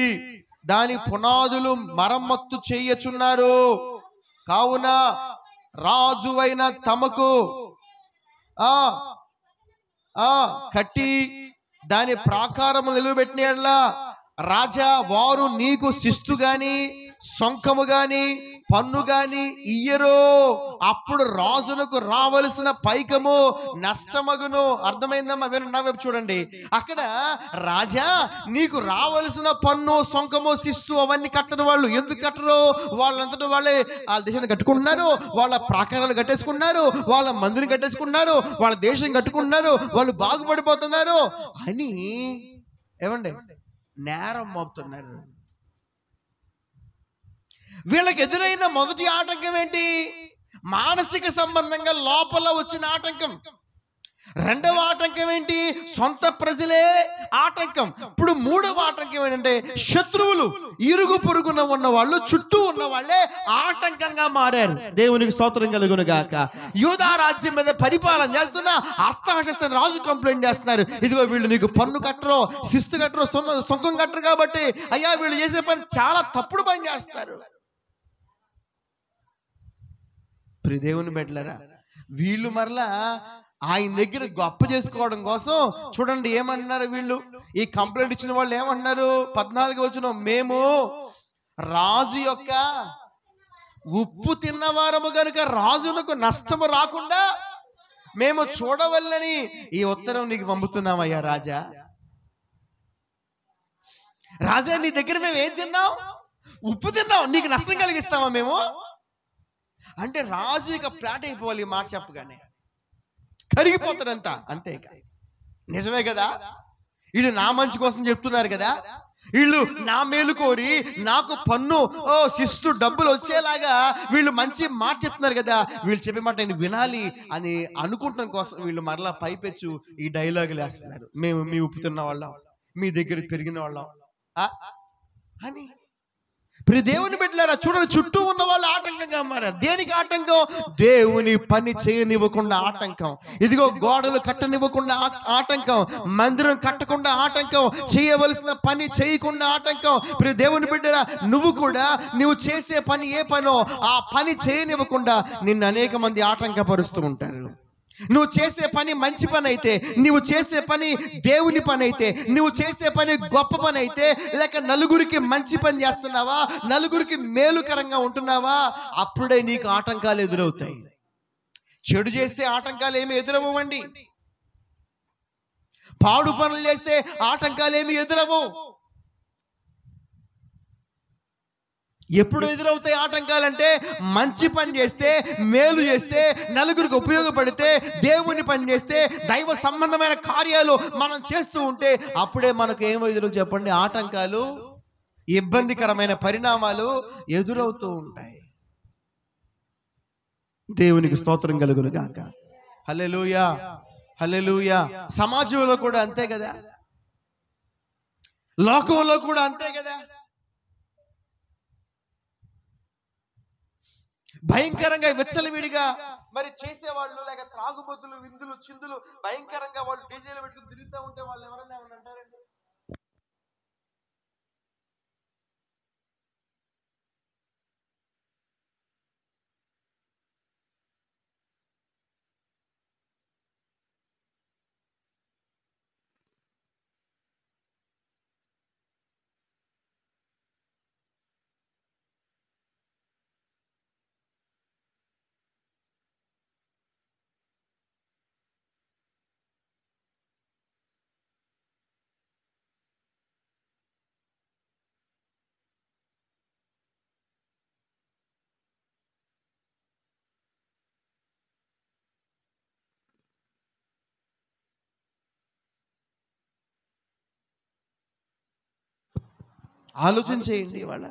దాని పునాదులు మరమ్మత్తు చేయచున్నారు. కావున రాజువైన తమకు కట్టి దాని ప్రాకారము నిలువబెట్టినట్లా రాజా, వారు నీకు శిస్తు గాని సొంకము గాని పన్ను గాని ఇయ్యరు. అప్పుడు రాజునకు రావలసిన పైకము నష్టమగును. అర్థమైందమ్మా? నా వైపు చూడండి. అక్కడ రాజా, నీకు రావలసిన పన్ను, సొంకము, శిస్తు అవన్నీ కట్టరు వాళ్ళు. ఎందుకు కట్టరు? వాళ్ళంతటా వాళ్ళే వాళ్ళ దేశాన్ని కట్టుకుంటున్నారు, వాళ్ళ ప్రాకారాలు కట్టేసుకుంటున్నారు, వాళ్ళ మందిని కట్టేసుకుంటున్నారు, వాళ్ళ దేశం కట్టుకుంటున్నారు, వాళ్ళు బాగుపడిపోతున్నారు అని ఏమండి నేరం మోపుతున్నారు. వీళ్ళకి ఎదురైన మొదటి ఆటంకం ఏంటి? మానసిక సంబంధంగా లోపల వచ్చిన ఆటంకం. రెండవ ఆటంకం ఏంటి? సొంత ప్రజలే ఆటంకం. ఇప్పుడు మూడవ ఆటంకం ఏంటంటే శత్రువులు, ఇరుగు పొరుగున ఉన్న వాళ్ళు, చుట్టూ ఉన్న వాళ్ళే ఆటంకంగా మారారు. దేవునికి స్తోత్రం కలుగును గాక. యూదా రాజ్యం మీద పరిపాలన చేస్తున్న అర్తహషస్త రాజు కంప్లైంట్ చేస్తున్నారు. ఇదిగో వీళ్ళు నీకు పన్ను కట్టరు, శిస్తు కట్టరు, సొంతం కట్టరు కాబట్టి అయ్యా వీళ్ళు చేసే పని చాలా తప్పుడు పని చేస్తారు. ప్రియ దేవుని బిడ్డలారా, వీళ్ళు మరలా ఆయన దగ్గర గొప్ప చేసుకోవడం కోసం చూడండి ఏమంటున్నారు వీళ్ళు. ఈ కంప్లైంట్ ఇచ్చిన వాళ్ళు ఏమంటున్నారు? 14వ వచనం, మేము రాజు యొక్క ఉప్పు తిన్నవారము గనుక రాజునకు నష్టము రాకుండా మేము చూడవల్లని ఈ ఉత్తరం నీకు పంపుతున్నామయ్యా రాజా. రాజా, నీ దగ్గర మేము ఏం తిన్నాం? ఉప్పు తిన్నాం, నీకు నష్టం కలిగిస్తామా మేము అంటే? రాజు ఇక ఫ్లాట్ అయిపోవాలి ఈ మాట చెప్పగానే, కరిగిపోతాడంతా. అంతే. నిజమే కదా, వీళ్ళు నా మంచి కోసం చెప్తున్నారు కదా, వీళ్ళు నా మేలు కోరి నాకు పన్ను శిస్తు డబ్బులు వచ్చేలాగా వీళ్ళు మంచి మాట చెప్తున్నారు కదా, వీళ్ళు చెప్పే మాట నేను వినాలి అని అనుకుంటున్న కోసం వీళ్ళు మరలా పైపెచ్చు ఈ డైలాగులు వేస్తున్నారు. మేము మీ ఉప్పుతున్న వాళ్ళం, మీ దగ్గర పెరిగిన వాళ్ళం అని. ప్రియ దేవుని బిడ్డలారా చూడండి, చుట్టూ ఉన్న వాళ్ళు ఆటంకంగా మారారు. దేనికి ఆటంకం? దేవుని పని చేయనివ్వకుండా ఆటంకం. ఇదిగో గోడలు కట్టనివ్వకుండా ఆటంకం, మందిరం కట్టకుండా ఆటంకం, చేయవలసిన పని చేయకుండా ఆటంకం. ప్రియ దేవుని బిడ్డలారా, నువ్వు కూడా నువ్వు చేసే పని ఏ పనో ఆ పని చేయనివ్వకుండా నిన్ను అనేక మంది ఆటంకపరుస్తూ ఉంటారు. నువ్వు చేసే పని మంచి పని అయితే, నువ్వు చేసే పని దేవుని పని అయితే, నువ్వు చేసే పని గొప్ప పని అయితే, లేక నలుగురికి మంచి పని చేస్తున్నావా, నలుగురికి మేలుకరంగా ఉంటున్నావా, అప్పుడే నీకు ఆటంకాలు ఎదురవుతాయి. చెడు చేస్తే ఆటంకాలు ఏమి ఎదురవ్వండి, పాడు పనులు చేస్తే ఆటంకాలు ఏమి ఎదురవు. ఎప్పుడు ఎదురవుతాయి ఆటంకాలంటే మంచి పని చేస్తే, మేలు చేస్తే, నలుగురికి ఉపయోగపడితే, దేవుని పని చేస్తే, దైవ సంబంధమైన కార్యాలు మనం చేస్తూ ఉంటే అప్పుడే మనకు ఏమో ఎదురు చెప్పండి, ఆటంకాలు, ఇబ్బందికరమైన పరిణామాలు ఎదురవుతూ ఉంటాయి. దేవునికి స్తోత్రం కలుగును గాక. హల్లెలూయా, హల్లెలూయా. సమాజంలో కూడా అంతే కదా, లోకంలో కూడా అంతే కదా. భయంకరంగా విచ్చలవిడిగా మరి చేసేవాళ్ళు లేక త్రాగుబోతులు, విందులు, చిందులు భయంకరంగా వాళ్ళు డీజేలు పెట్టుకుని తిరుగుతూ ఉంటే వాళ్ళు ఎవరన్నా ఏమన్నా అంటారండి? ఆలోచన చేయండి. వాళ్ళ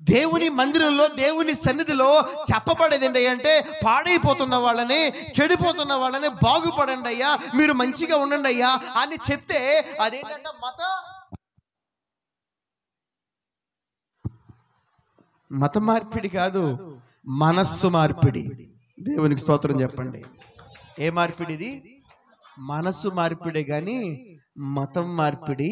దేవుని మందిరంలో, దేవుని సన్నిధిలో చెప్పబడేది ఏంటి అంటే, పాడైపోతున్న వాళ్ళని, చెడిపోతున్న వాళ్ళని బాగుపడండి అయ్యా, మీరు మంచిగా ఉండండి అయ్యా అని చెప్తే అదేంటంటే మత మార్పిడి కాదు, మనస్సు మార్పిడి. దేవునికి స్తోత్రం చెప్పండి. ఏ మార్పిడి ఇది? మనస్సు మార్పిడే గాని మతం మార్పిడి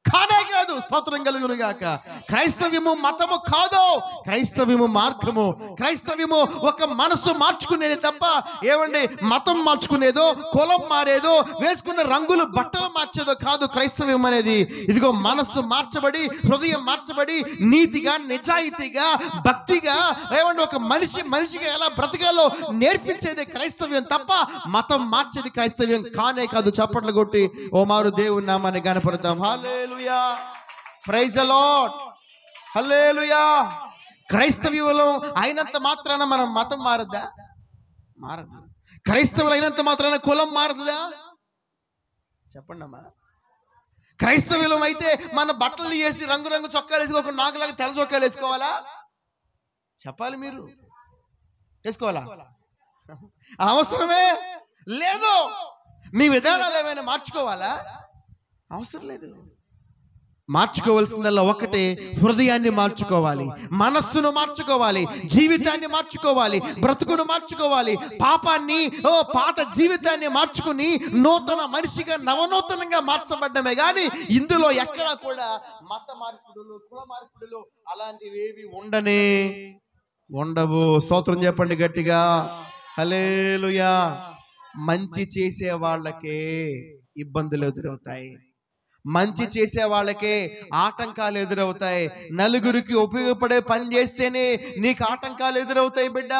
కానే కాదు. స్తోత్రం కలుగును గాక. క్రైస్తవ్యము మతము కాదు, క్రైస్తవ్యము మార్గము. క్రైస్తవ్యము ఒక మనసు మార్చుకునేది తప్ప ఏమండి మతం మార్చుకునేదో, కులం మారేదో, వేసుకున్న రంగులు బట్టలు మార్చేదో కాదు క్రైస్తవ్యం అనేది. ఇదిగో మనస్సు మార్చబడి, హృదయం మార్చబడి, నీతిగా, నిజాయితీగా, భక్తిగా ఏమండి ఒక మనిషిగా ఎలా బ్రతకాలో నేర్పించేది క్రైస్తవ్యం తప్ప మతం మార్చేది క్రైస్తవ్యం కానే కాదు. చప్పట్లు కొట్టి ఓ మారు దేవుని నామాన్ని గణపడతాం. హల్లెలూయా, ప్రైజ్ ది లార్డ్, హల్లెలూయా. క్రైస్తవ్యంలో అయినంత మాత్రాన మనం మతం మారద్దా? మారదు. క్రైస్తవులు అయినంత మాత్రాన కులం మారదుదా? చెప్పండి అమ్మా. క్రైస్తవ్యం అయితే మన బట్టలు వేసి రంగురంగు చొక్కాలు వేసుకోక నాకులాగా తెల్ల చొక్కాలు వేసుకోవాలా? చెప్పాలి. మీరు వేసుకోవాలా? అవసరమే లేదు. మీ విధానాలు ఏమైనా మార్చుకోవాలా? అవసరం లేదు. మార్చుకోవాల్సిందల్లా ఒకటే, హృదయాన్ని మార్చుకోవాలి, మనస్సును మార్చుకోవాలి, జీవితాన్ని మార్చుకోవాలి, బ్రతుకును మార్చుకోవాలి, పాత జీవితాన్ని మార్చుకుని నూతన మనిషిగా నవనూతనంగా మార్చబడ్డమే గాని ఇందులో ఎక్కడా కూడా మత మార్పుడులు, కుల మార్పుడులు అలాంటివి ఏవి ఉండవు. స్తోత్రం చెప్పండి గట్టిగా, హల్లెలూయా. మంచి చేసే వాళ్ళకే ఇబ్బందులు ఎదురవుతాయి, మంచి చేసే వాళ్ళకే ఆటంకాలు ఎదురవుతాయి. నలుగురికి ఉపయోగపడే పని చేస్తేనే నీకు ఆటంకాలు ఎదురవుతాయి బిడ్డ.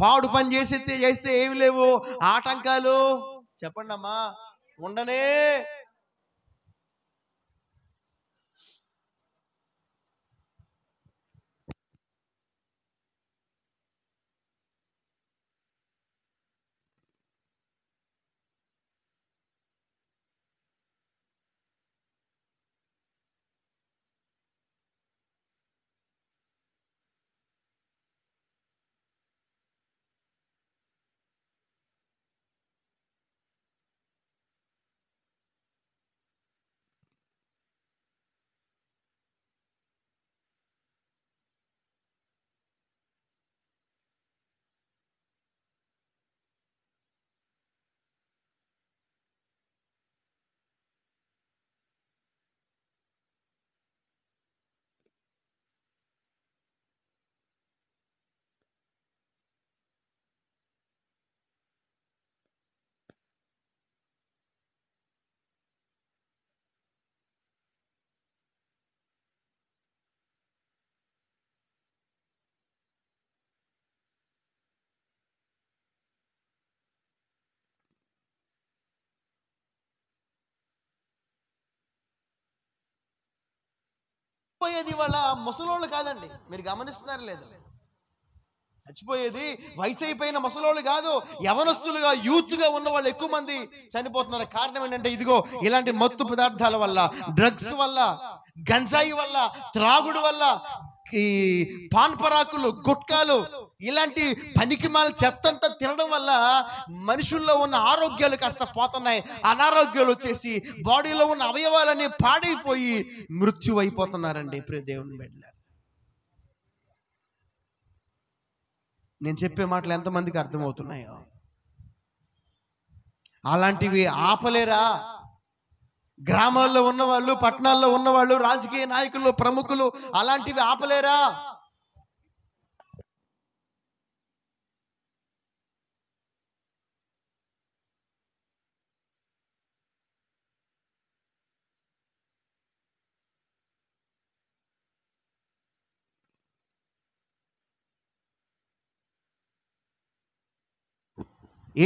పాడు పని చేస్తే ఏమి లేవు ఆటంకాలు. చెప్పండి అమ్మా, ఉండనే. చచ్చిపోయేది వాళ్ళ ముసలోళ్ళు కాదండి, మీరు గమనిస్తున్నారు లేదు? చచ్చిపోయేది వయసు అయిపోయిన ముసలోళ్ళు కాదు, యవనస్తులుగా, యూత్గా ఉన్న వాళ్ళు ఎక్కువ మంది చనిపోతున్నారు. కారణం ఏంటంటే ఇదిగో ఇలాంటి మత్తు పదార్థాల వల్ల, డ్రగ్స్ వల్ల, గంజాయి వల్ల, త్రాగుడు వల్ల, ఈ పాన్పరాకులు, గుట్కాలు, ఇలాంటి పనికిమాల చెత్తంతా తినడం వల్ల మనుషుల్లో ఉన్న ఆరోగ్యాలు కాస్త పోతున్నాయి. అనారోగ్యాలు వచ్చేసి బాడీలో ఉన్న అవయవాలన్నీ పాడైపోయి మృత్యు అయిపోతున్నారండి. ప్రియ దేవుని బిడ్డలారా, నేను చెప్పే మాటలు ఎంతమందికి అర్థమవుతున్నాయో? అలాంటివి ఆపలేరా? గ్రామాల్లో ఉన్నవాళ్ళు, పట్టణాల్లో ఉన్నవాళ్ళు, రాజకీయ నాయకులు, ప్రముఖులు అలాంటివి ఆపలేరా?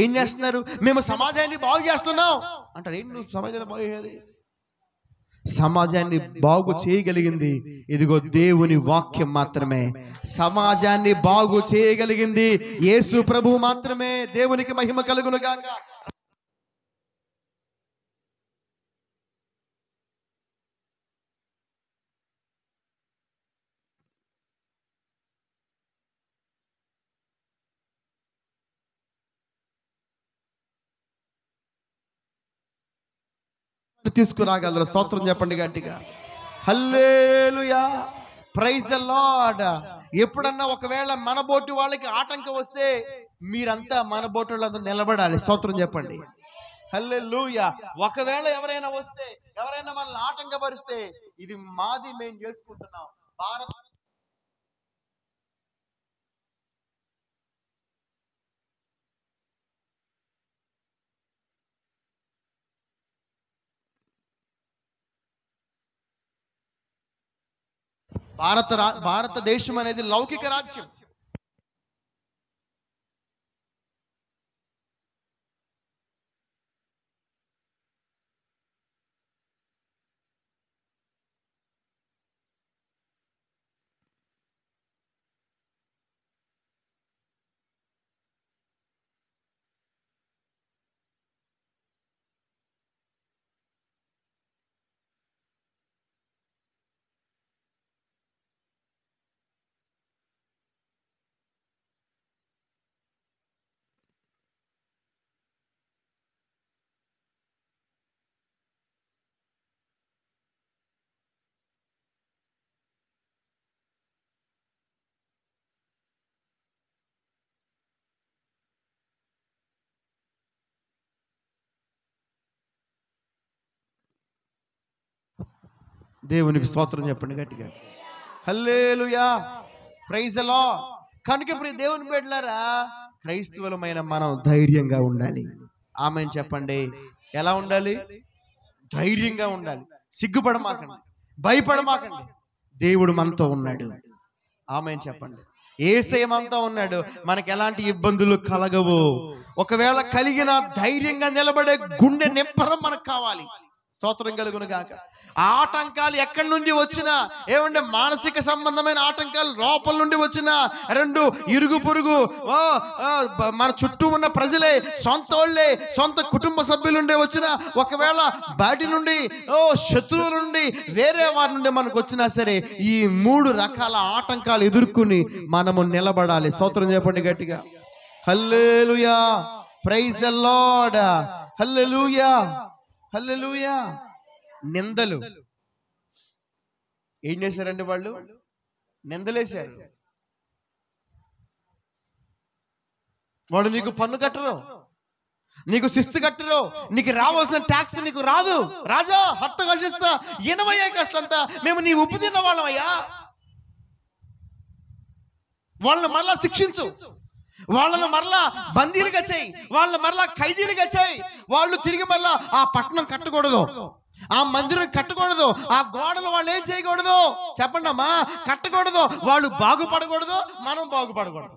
ఏం చేస్తున్నారు? మేము సమాజాన్ని బాగు చేస్తున్నాం అంటారు. ఏంటి నువ్వు సమాజాన్ని బాగు చేయాలి? సమాజాన్ని బాగు చేయగలిగింది ఇదిగో దేవుని వాక్యం మాత్రమే. సమాజాన్ని బాగు చేయగలిగింది యేసు ప్రభువు మాత్రమే. దేవునికి మహిమ కలుగును గాక. తీసుకురాగలరు. స్తోత్రం చెప్పండి గట్టిగా. హల్లెలూయా, ప్రైజ్ ది లార్డ్. ఎప్పుడన్నా ఒకవేళ మన బోటి వాళ్ళకి ఆటంకం వస్తే మీరంతా మన బోటి వాళ్ళంతా నిలబడాలి. స్తోత్రం చెప్పండి. హల్లెలూయా. ఒకవేళ ఎవరైనా వస్తే, ఎవరైనా మనల్ని ఆటంకపరిస్తే, ఇది మాది, మేము చేసుకుంటున్నాం. భారతదేశం అనేది లౌకిక రాజ్యం. దేవునికి స్తోత్రం చెప్పండి గట్టిగా. హల్లెలూయా, ప్రైజ్ ది లార్డ్. కనుక ప్రియ దేవుని బిడ్డలారా, క్రైస్తవులమైన మనం ధైర్యంగా ఉండాలి. ఆమేన్ చెప్పండి. ఎలా ఉండాలి? ధైర్యంగా ఉండాలి. సిగ్గుపడమాకండి, భయపడమాకండి. దేవుడు మనతో ఉన్నాడు. ఆమేన్ చెప్పండి. యేసయ్య మనతో ఉన్నాడు. మనకు ఎలాంటి ఇబ్బందులు కలగవు. ఒకవేళ కలిగిన ధైర్యంగా నిలబడే గుండె నింపరం మనకు కావాలి. స్తోత్రం కలుగును గాక. ఆటంకాలు ఎక్కడి నుండి వచ్చినా, ఏమంటే మానసిక సంబంధమైన ఆటంకాలు లోపల నుండి వచ్చినా, రెండు ఇరుగు పొరుగు మన చుట్టూ ఉన్న ప్రజలే, సొంతోళ్ళే, సొంత కుటుంబ సభ్యులుండే వచ్చినా, ఒకవేళ బయటి నుండి శత్రువుల నుండి, వేరే వారి నుండి మనకు వచ్చినా సరే, ఈ మూడు రకాల ఆటంకాలు ఎదుర్కొని మనము నిలబడాలి. స్తోత్రం చెప్పండి గట్టిగా. హల్లెలూయా, ప్రైజ్ ది లార్డ్. హల్లెలూయా, హల్లెలూయా. నిందలు ఏం చేశారండి? వాళ్ళు నిందలేశారు. వాళ్ళు నీకు పన్ను కట్టరు, నీకు శిస్తు కట్టరు, నీకు రావాల్సిన ట్యాక్స్ నీకు రాదు. రాజా హత్త కష్టిస్తా, 80 కష్టంతా మేము నీ ఉప్పు తిన్న వాళ్ళమయ్యా. వాళ్ళని మరలా శిక్షించు, వాళ్ళను మరలా బందీలుగా చేయి, వాళ్ళని మరలా ఖైదీలుగా చేయి. వాళ్ళు తిరిగి మరలా ఆ పట్టణం కట్టకూడదు, ఆ మందిరం కట్టకూడదు, ఆ గోడలు వాళ్ళు ఏం చేయకూడదు చెప్పండి అమ్మా, కట్టకూడదు. వాళ్ళు బాగుపడకూడదు, మనం బాగుపడకూడదు.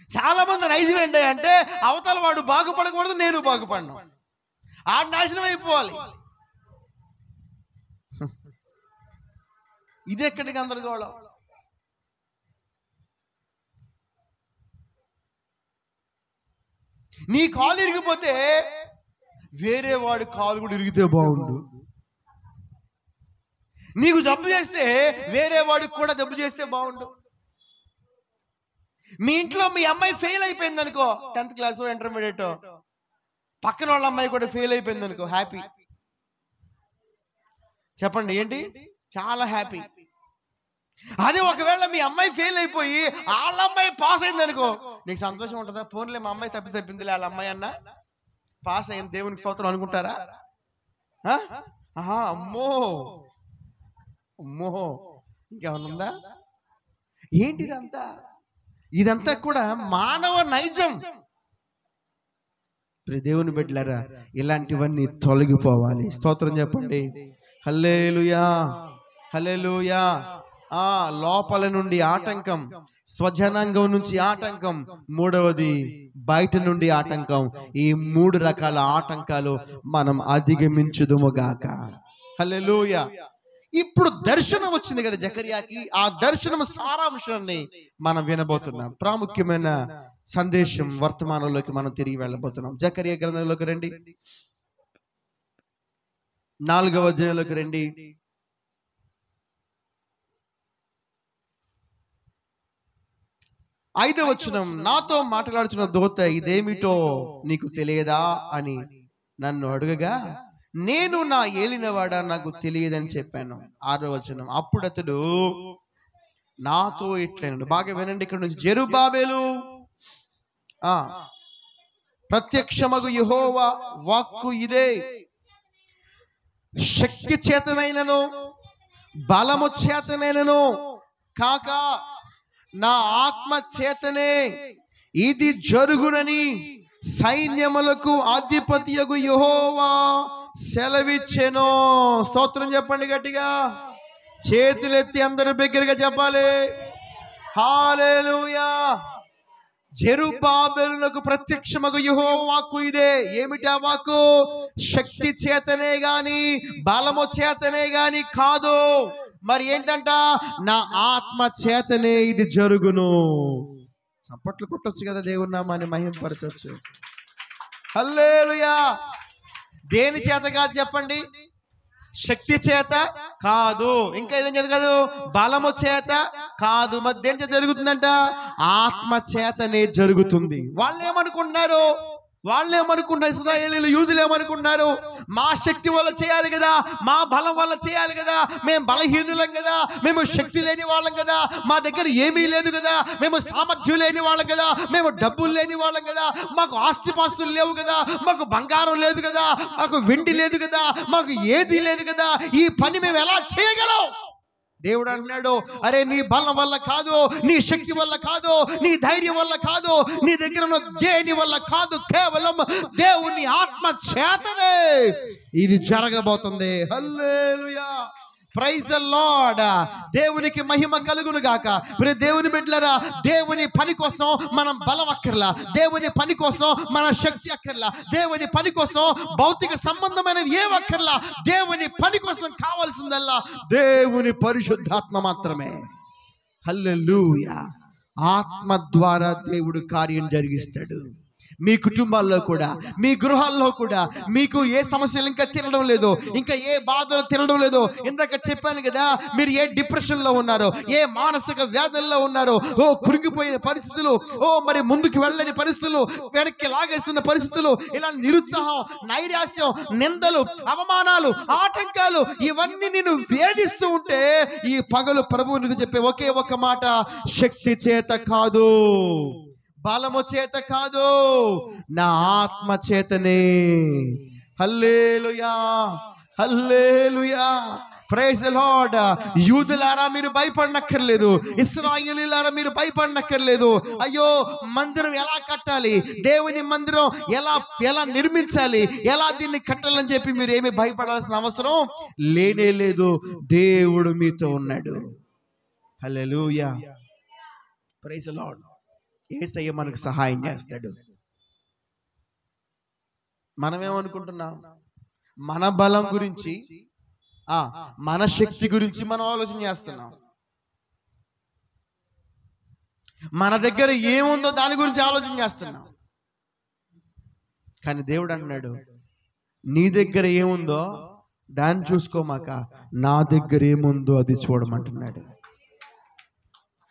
చాలా మంది నైజం ఏంటి అంటే, అవతల వాడు బాగుపడకూడదు, నేను బాగుపడను, ఆ నాశనం అయిపోవాలి. ఇది ఎక్కడికి గందరగోళం. నీ కాలు ఇరిగిపోతే వేరే వాడి కాలు కూడా ఇరిగితే బాగుండు. నీకు జబ్బు చేస్తే వేరే వాడికి కూడా జబ్బు చేస్తే బాగుండు. మీ ఇంట్లో మీ అమ్మాయి ఫెయిల్ అయిపోయింది అనుకో, 10th క్లాస్ ఇంటర్మీడియట్, పక్కన వాళ్ళ అమ్మాయి కూడా ఫెయిల్ అయిపోయింది అనుకో, హ్యాపీ. చెప్పండి ఏంటి? చాలా హ్యాపీ. అదే ఒకవేళ మీ అమ్మాయి ఫెయిల్ అయిపోయి వాళ్ళ అమ్మాయి పాస్ అయింది అనుకో, నీకు సంతోషం ఉంటుందా? పోన్లే మా అమ్మాయి తప్పిందిలే, వాళ్ళ అమ్మాయి అన్న పాస్ అయింది, దేవునికి స్తోత్రం అనుకుంటారా? అమ్మో అమ్మో, ఇంకేమన్నా? ఏంటి ఇదంతా? ఇదంతా కూడా మానవ నైజం. దేవుని బిడ్డలారా, ఇలాంటివన్నీ తొలగిపోవాలి. స్తోత్రం చెప్పండి. హల్లెలూయా, హల్లెలూయా. లోపల నుండి ఆటంకం, స్వజనాంగం నుంచి ఆటంకం, మూడవది బయట నుండి ఆటంకం. ఈ 3 రకాల ఆటంకాలు మనం అధిగమించుదుముగాక. హల్లెలూయా. ఇప్పుడు దర్శనం వచ్చింది కదా జకర్యాకి. ఆ దర్శనం సారాంశాన్ని మనం వినబోతున్నాం. ప్రాముఖ్యమైన సందేశం వర్తమానంలోకి మనం తిరిగి వెళ్ళబోతున్నాం. జకర్యా గ్రంథంలోకి రండి, 4వ అధ్యాయంలోకి రండి. 5వ వచనం, నాతో మాట్లాడుతున్న దూత ఇదేమిటో నీకు తెలియదా అని నన్ను అడుగగా, నేను నా ఏలినవాడ నాకు తెలియదని చెప్పాను. 6వ వచనం, అప్పుడు అతడు నాతో ఇట్లన్నాడు. బాగా వినండి ఇక్కడ నుంచి. జెరుబ్బాబెలు, ప్రత్యక్షమగు యెహోవా వాక్కు ఇదే, శక్తి చేతనైనను బలము చేతనైనను కాక నా ఆత్మ చేతనే ఇది జరుగునని సైన్యములకు అధిపతియగు యెహోవా సెలవిచ్చెను. స్తోత్రం చెప్పండి గట్టిగా, చేతులెత్తి అందరి బిగ్గరగా చెప్పాలి. హల్లెలూయా. జెరుబ్బాబెలునకు ప్రత్యక్షమగు యెహోవా వాక్కు ఇదే. ఏమిటా వాక్కు? శక్తి చేతనే గాని బలము చేతనే గాని కాదు. మరి ఏంటంట? నా ఆత్మ చేతనే ఇది జరుగును. చప్పట్లు కొట్టొచ్చు కదా, దేవుని నామాన్ని మహిమపరచొచ్చు. హల్లెలూయా. దేని చేత కాదు చెప్పండి? శక్తి చేత కాదు, ఇంకా ఏదేం చేత కాదు, బలము చేత కాదు. మరి దేని చేత జరుగుతుందంట? ఆత్మ చేతనే జరుగుతుంది. వాళ్ళు ఏమనుకుంటున్నారు? ఇశ్రాయేలీయులు, యూదులు ఏమనుకున్నారు? మా శక్తి వల్ల చేయాలి కదా, మా బలం వల్ల చేయాలి కదా, మేము బలహీనులం కదా, మేము శక్తి లేని వాళ్ళం కదా, మా దగ్గర ఏమీ లేదు కదా, మేము సామర్థ్యం లేని వాళ్ళం కదా, మేము డబ్బులు లేని వాళ్ళం కదా, మాకు ఆస్తిపాస్తులు లేవు కదా, మాకు బంగారం లేదు కదా, మాకు వెండి లేదు కదా, మాకు ఏది లేదు కదా, ఈ పని మేము ఎలా చేయగలం? దేవుడు అంటున్నాడు, అరే నీ బలం వల్ల కాదు, నీ శక్తి వల్ల కాదు, నీ ధైర్యం వల్ల కాదు, నీ దగ్గర ఉన్న దేని వల్ల కాదు, కేవలం దేవుని ఆత్మ చేతనే ఇది జరగబోతుంది. హల్లెలూయా, ప్రైజ్ ది లార్డ్. దేవునికి మహిమ కలుగును గాక. ప్రియ దేవుని బిడ్డలారా, దేవుని పని కోసం మనం బలం అక్కర్లా, దేవుని పని కోసం మన శక్తి అక్కర్లా, దేవుని పని కోసం భౌతిక సంబంధమైనవి ఏం అక్కర్లా. దేవుని పని కోసం కావాల్సిందల్లా దేవుని పరిశుద్ధాత్మ మాత్రమే. హల్లెలూయా. ఆత్మ ద్వారా దేవుడు కార్యం జరిగిస్తాడు. మీ కుటుంబాల్లో కూడా, మీ గృహాల్లో కూడా మీకు ఏ సమస్యలు ఇంకా తినడం లేదు, ఇంకా ఏ బాధలు తినడం లేదు. ఇందాక చెప్పాను కదా, మీరు ఏ డిప్రెషన్లో ఉన్నారో, ఏ మానసిక వ్యాధుల్లో ఉన్నారో, కృంగిపోయిన పరిస్థితులు, మరి ముందుకు వెళ్ళని పరిస్థితులు, వెనక్కి లాగేస్తున్న పరిస్థితులు, ఇలా నిరుత్సాహం, నైరాశ్యం, నిందలు, అవమానాలు, ఆటంకాలు ఇవన్నీ నిన్ను వేధిస్తూ ఉంటే ఈ పగలు ప్రభువు నీకు చెప్పే ఒకే ఒక మాట, శక్తి చేత కాదు, బలము చేత కాదు, నా ఆత్మ చేతనే. హల్లెలూయా, హల్లెలూయా, ప్రైజ్ ది లార్డ్. యూదులారా మీరు భయపడనక్కర్లేదు, ఇశ్రాయేలీయులారా మీరు భయపడనక్కర్లేదు. అయ్యో మందిరం ఎలా కట్టాలి, దేవుని మందిరం ఎలా నిర్మించాలి, ఎలా దీన్ని కట్టాలని చెప్పి మీరు ఏమి భయపడాల్సిన అవసరం లేనే లేదు. దేవుడు మీతో ఉన్నాడు. హల్లెలూయా, ప్రైజ్ ది లార్డ్. యేసయ్య మనకు సహాయం చేస్తాడు. మనమేమనుకుంటున్నాం? మన బలం గురించి, మన శక్తి గురించి మనం ఆలోచన చేస్తున్నాం. మన దగ్గర ఏముందో దాని గురించి ఆలోచన చేస్తున్నాం. కానీ దేవుడు అన్నాడు, నీ దగ్గర ఏముందో దాన్ని చూసుకోమాక నా దగ్గర ఏముందో అది చూడమంటున్నాడు.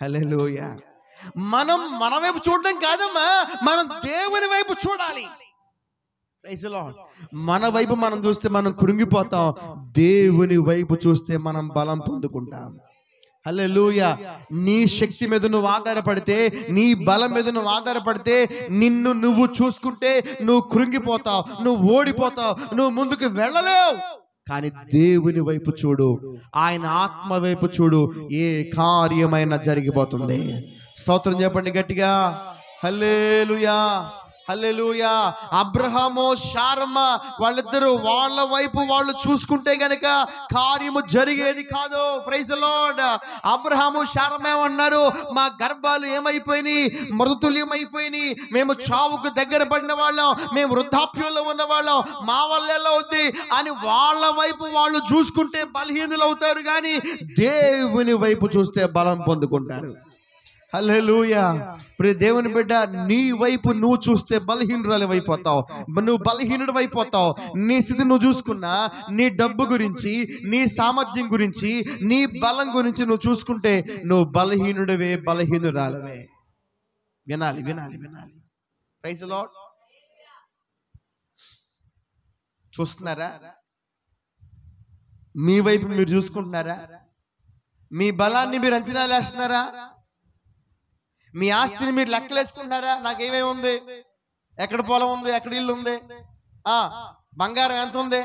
హల్లెలూయా. మనం మన వైపు చూడడం కాదమ్మా, మనం దేవుని వైపు చూడాలి. Praise the lord. మన వైపు మనం చూస్తే మనం కృంగిపోతాం, దేవుని వైపు చూస్తే మనం బలం పొందుకుంటాం. హల్లెలూయా. నీ శక్తి మీద నువ్వు ఆధారపడితే, నీ బలం మీద నువ్వు ఆధారపడితే, నిన్ను నువ్వు చూసుకుంటే నువ్వు కృంగిపోతావు, నువ్వు ఓడిపోతావు, నువ్వు ముందుకు వెళ్ళలేవు. కానీ దేవుని వైపు చూడు, ఆయన ఆత్మ వైపు చూడు, ఏ కార్యమైనా జరిగిపోతుంది. స్తోత్రం చెప్పండి గట్టిగా. హల్లెలూయా, హల్లెలూయా. అబ్రహాము శారమ్మ వాళ్ళిద్దరూ వాళ్ళ వైపు వాళ్ళు చూసుకుంటే గనక కార్యము జరిగేది కాదు. Praise the lord. అబ్రహాము శారమ్మ ఏమన్నారు? మా గర్భాలు ఏమైపోయినాయి, మృతుల్యమైపోయినాయి, మేము చావుకు దగ్గర పడిన వాళ్ళం, మేము వృద్ధాప్యంలో ఉన్న వాళ్ళం, మా వల్ల ఎలా అవుద్ది అని వాళ్ళ వైపు వాళ్ళు చూసుకుంటే బలహీనులు అవుతారు, కానీ దేవుని వైపు చూస్తే బలం పొందుకుంటారు. హల్లెలూయా. ప్రియ దేవుని బిడ్డ, నీ వైపు నువ్వు చూస్తే బలహీనురాలు అయిపోతావు, నువ్వు బలహీనుడు అయిపోతావు. నీ స్థితి నువ్వు చూసుకున్నా, నీ డబ్బు గురించి, నీ సామర్థ్యం గురించి, నీ బలం గురించి నువ్వు చూసుకుంటే నువ్వు బలహీనుడివే, బలహీనురాలవే. వినాలి, వినాలి, వినాలి. Praise the lord. చూస్తున్నారా? మీ వైపు మీరు చూసుకుంటున్నారా? మీ బలాన్ని మీరు అంచనా వేస్తున్నారా? మీ ఆస్తిని మీరు లెక్కలేసుకుంటున్నారా? నాకేమేమి ఉంది, ఎక్కడ పొలం ఉంది, ఎక్కడ ఇల్లు ఉంది, బంగారం ఎంత ఉంది,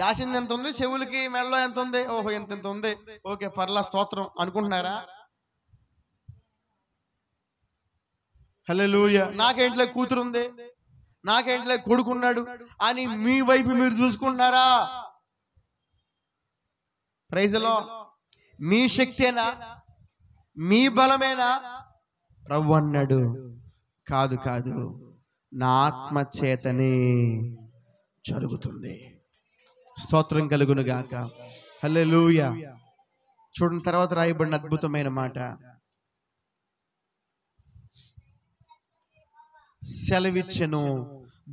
దాచింది ఎంత ఉంది, చెవులకి మెడలో ఎంత ఉంది, ఓహో ఎంత ఎంత ఉంది, ఓకే పర్లా స్తోత్రం అనుకుంటున్నారా? హల్లెలూయా. నాకేంట్లో కూతురు ఉంది, నాకేంట్లో కొడుకున్నాడు అని మీ వైపు మీరు చూసుకుంటున్నారా? Praise the lord. మీ శక్తేనా, మీ బలమేనా? ప్రభు అన్నాడు, కాదు కాదు, నా ఆత్మ చేతనే జరుగుతుంది. స్తోత్రం కలుగును గాక. హల్లెలూయా. చూడండి, తర్వాత రాయబడిన అద్భుతమైన మాట. సెలవిచ్చెను,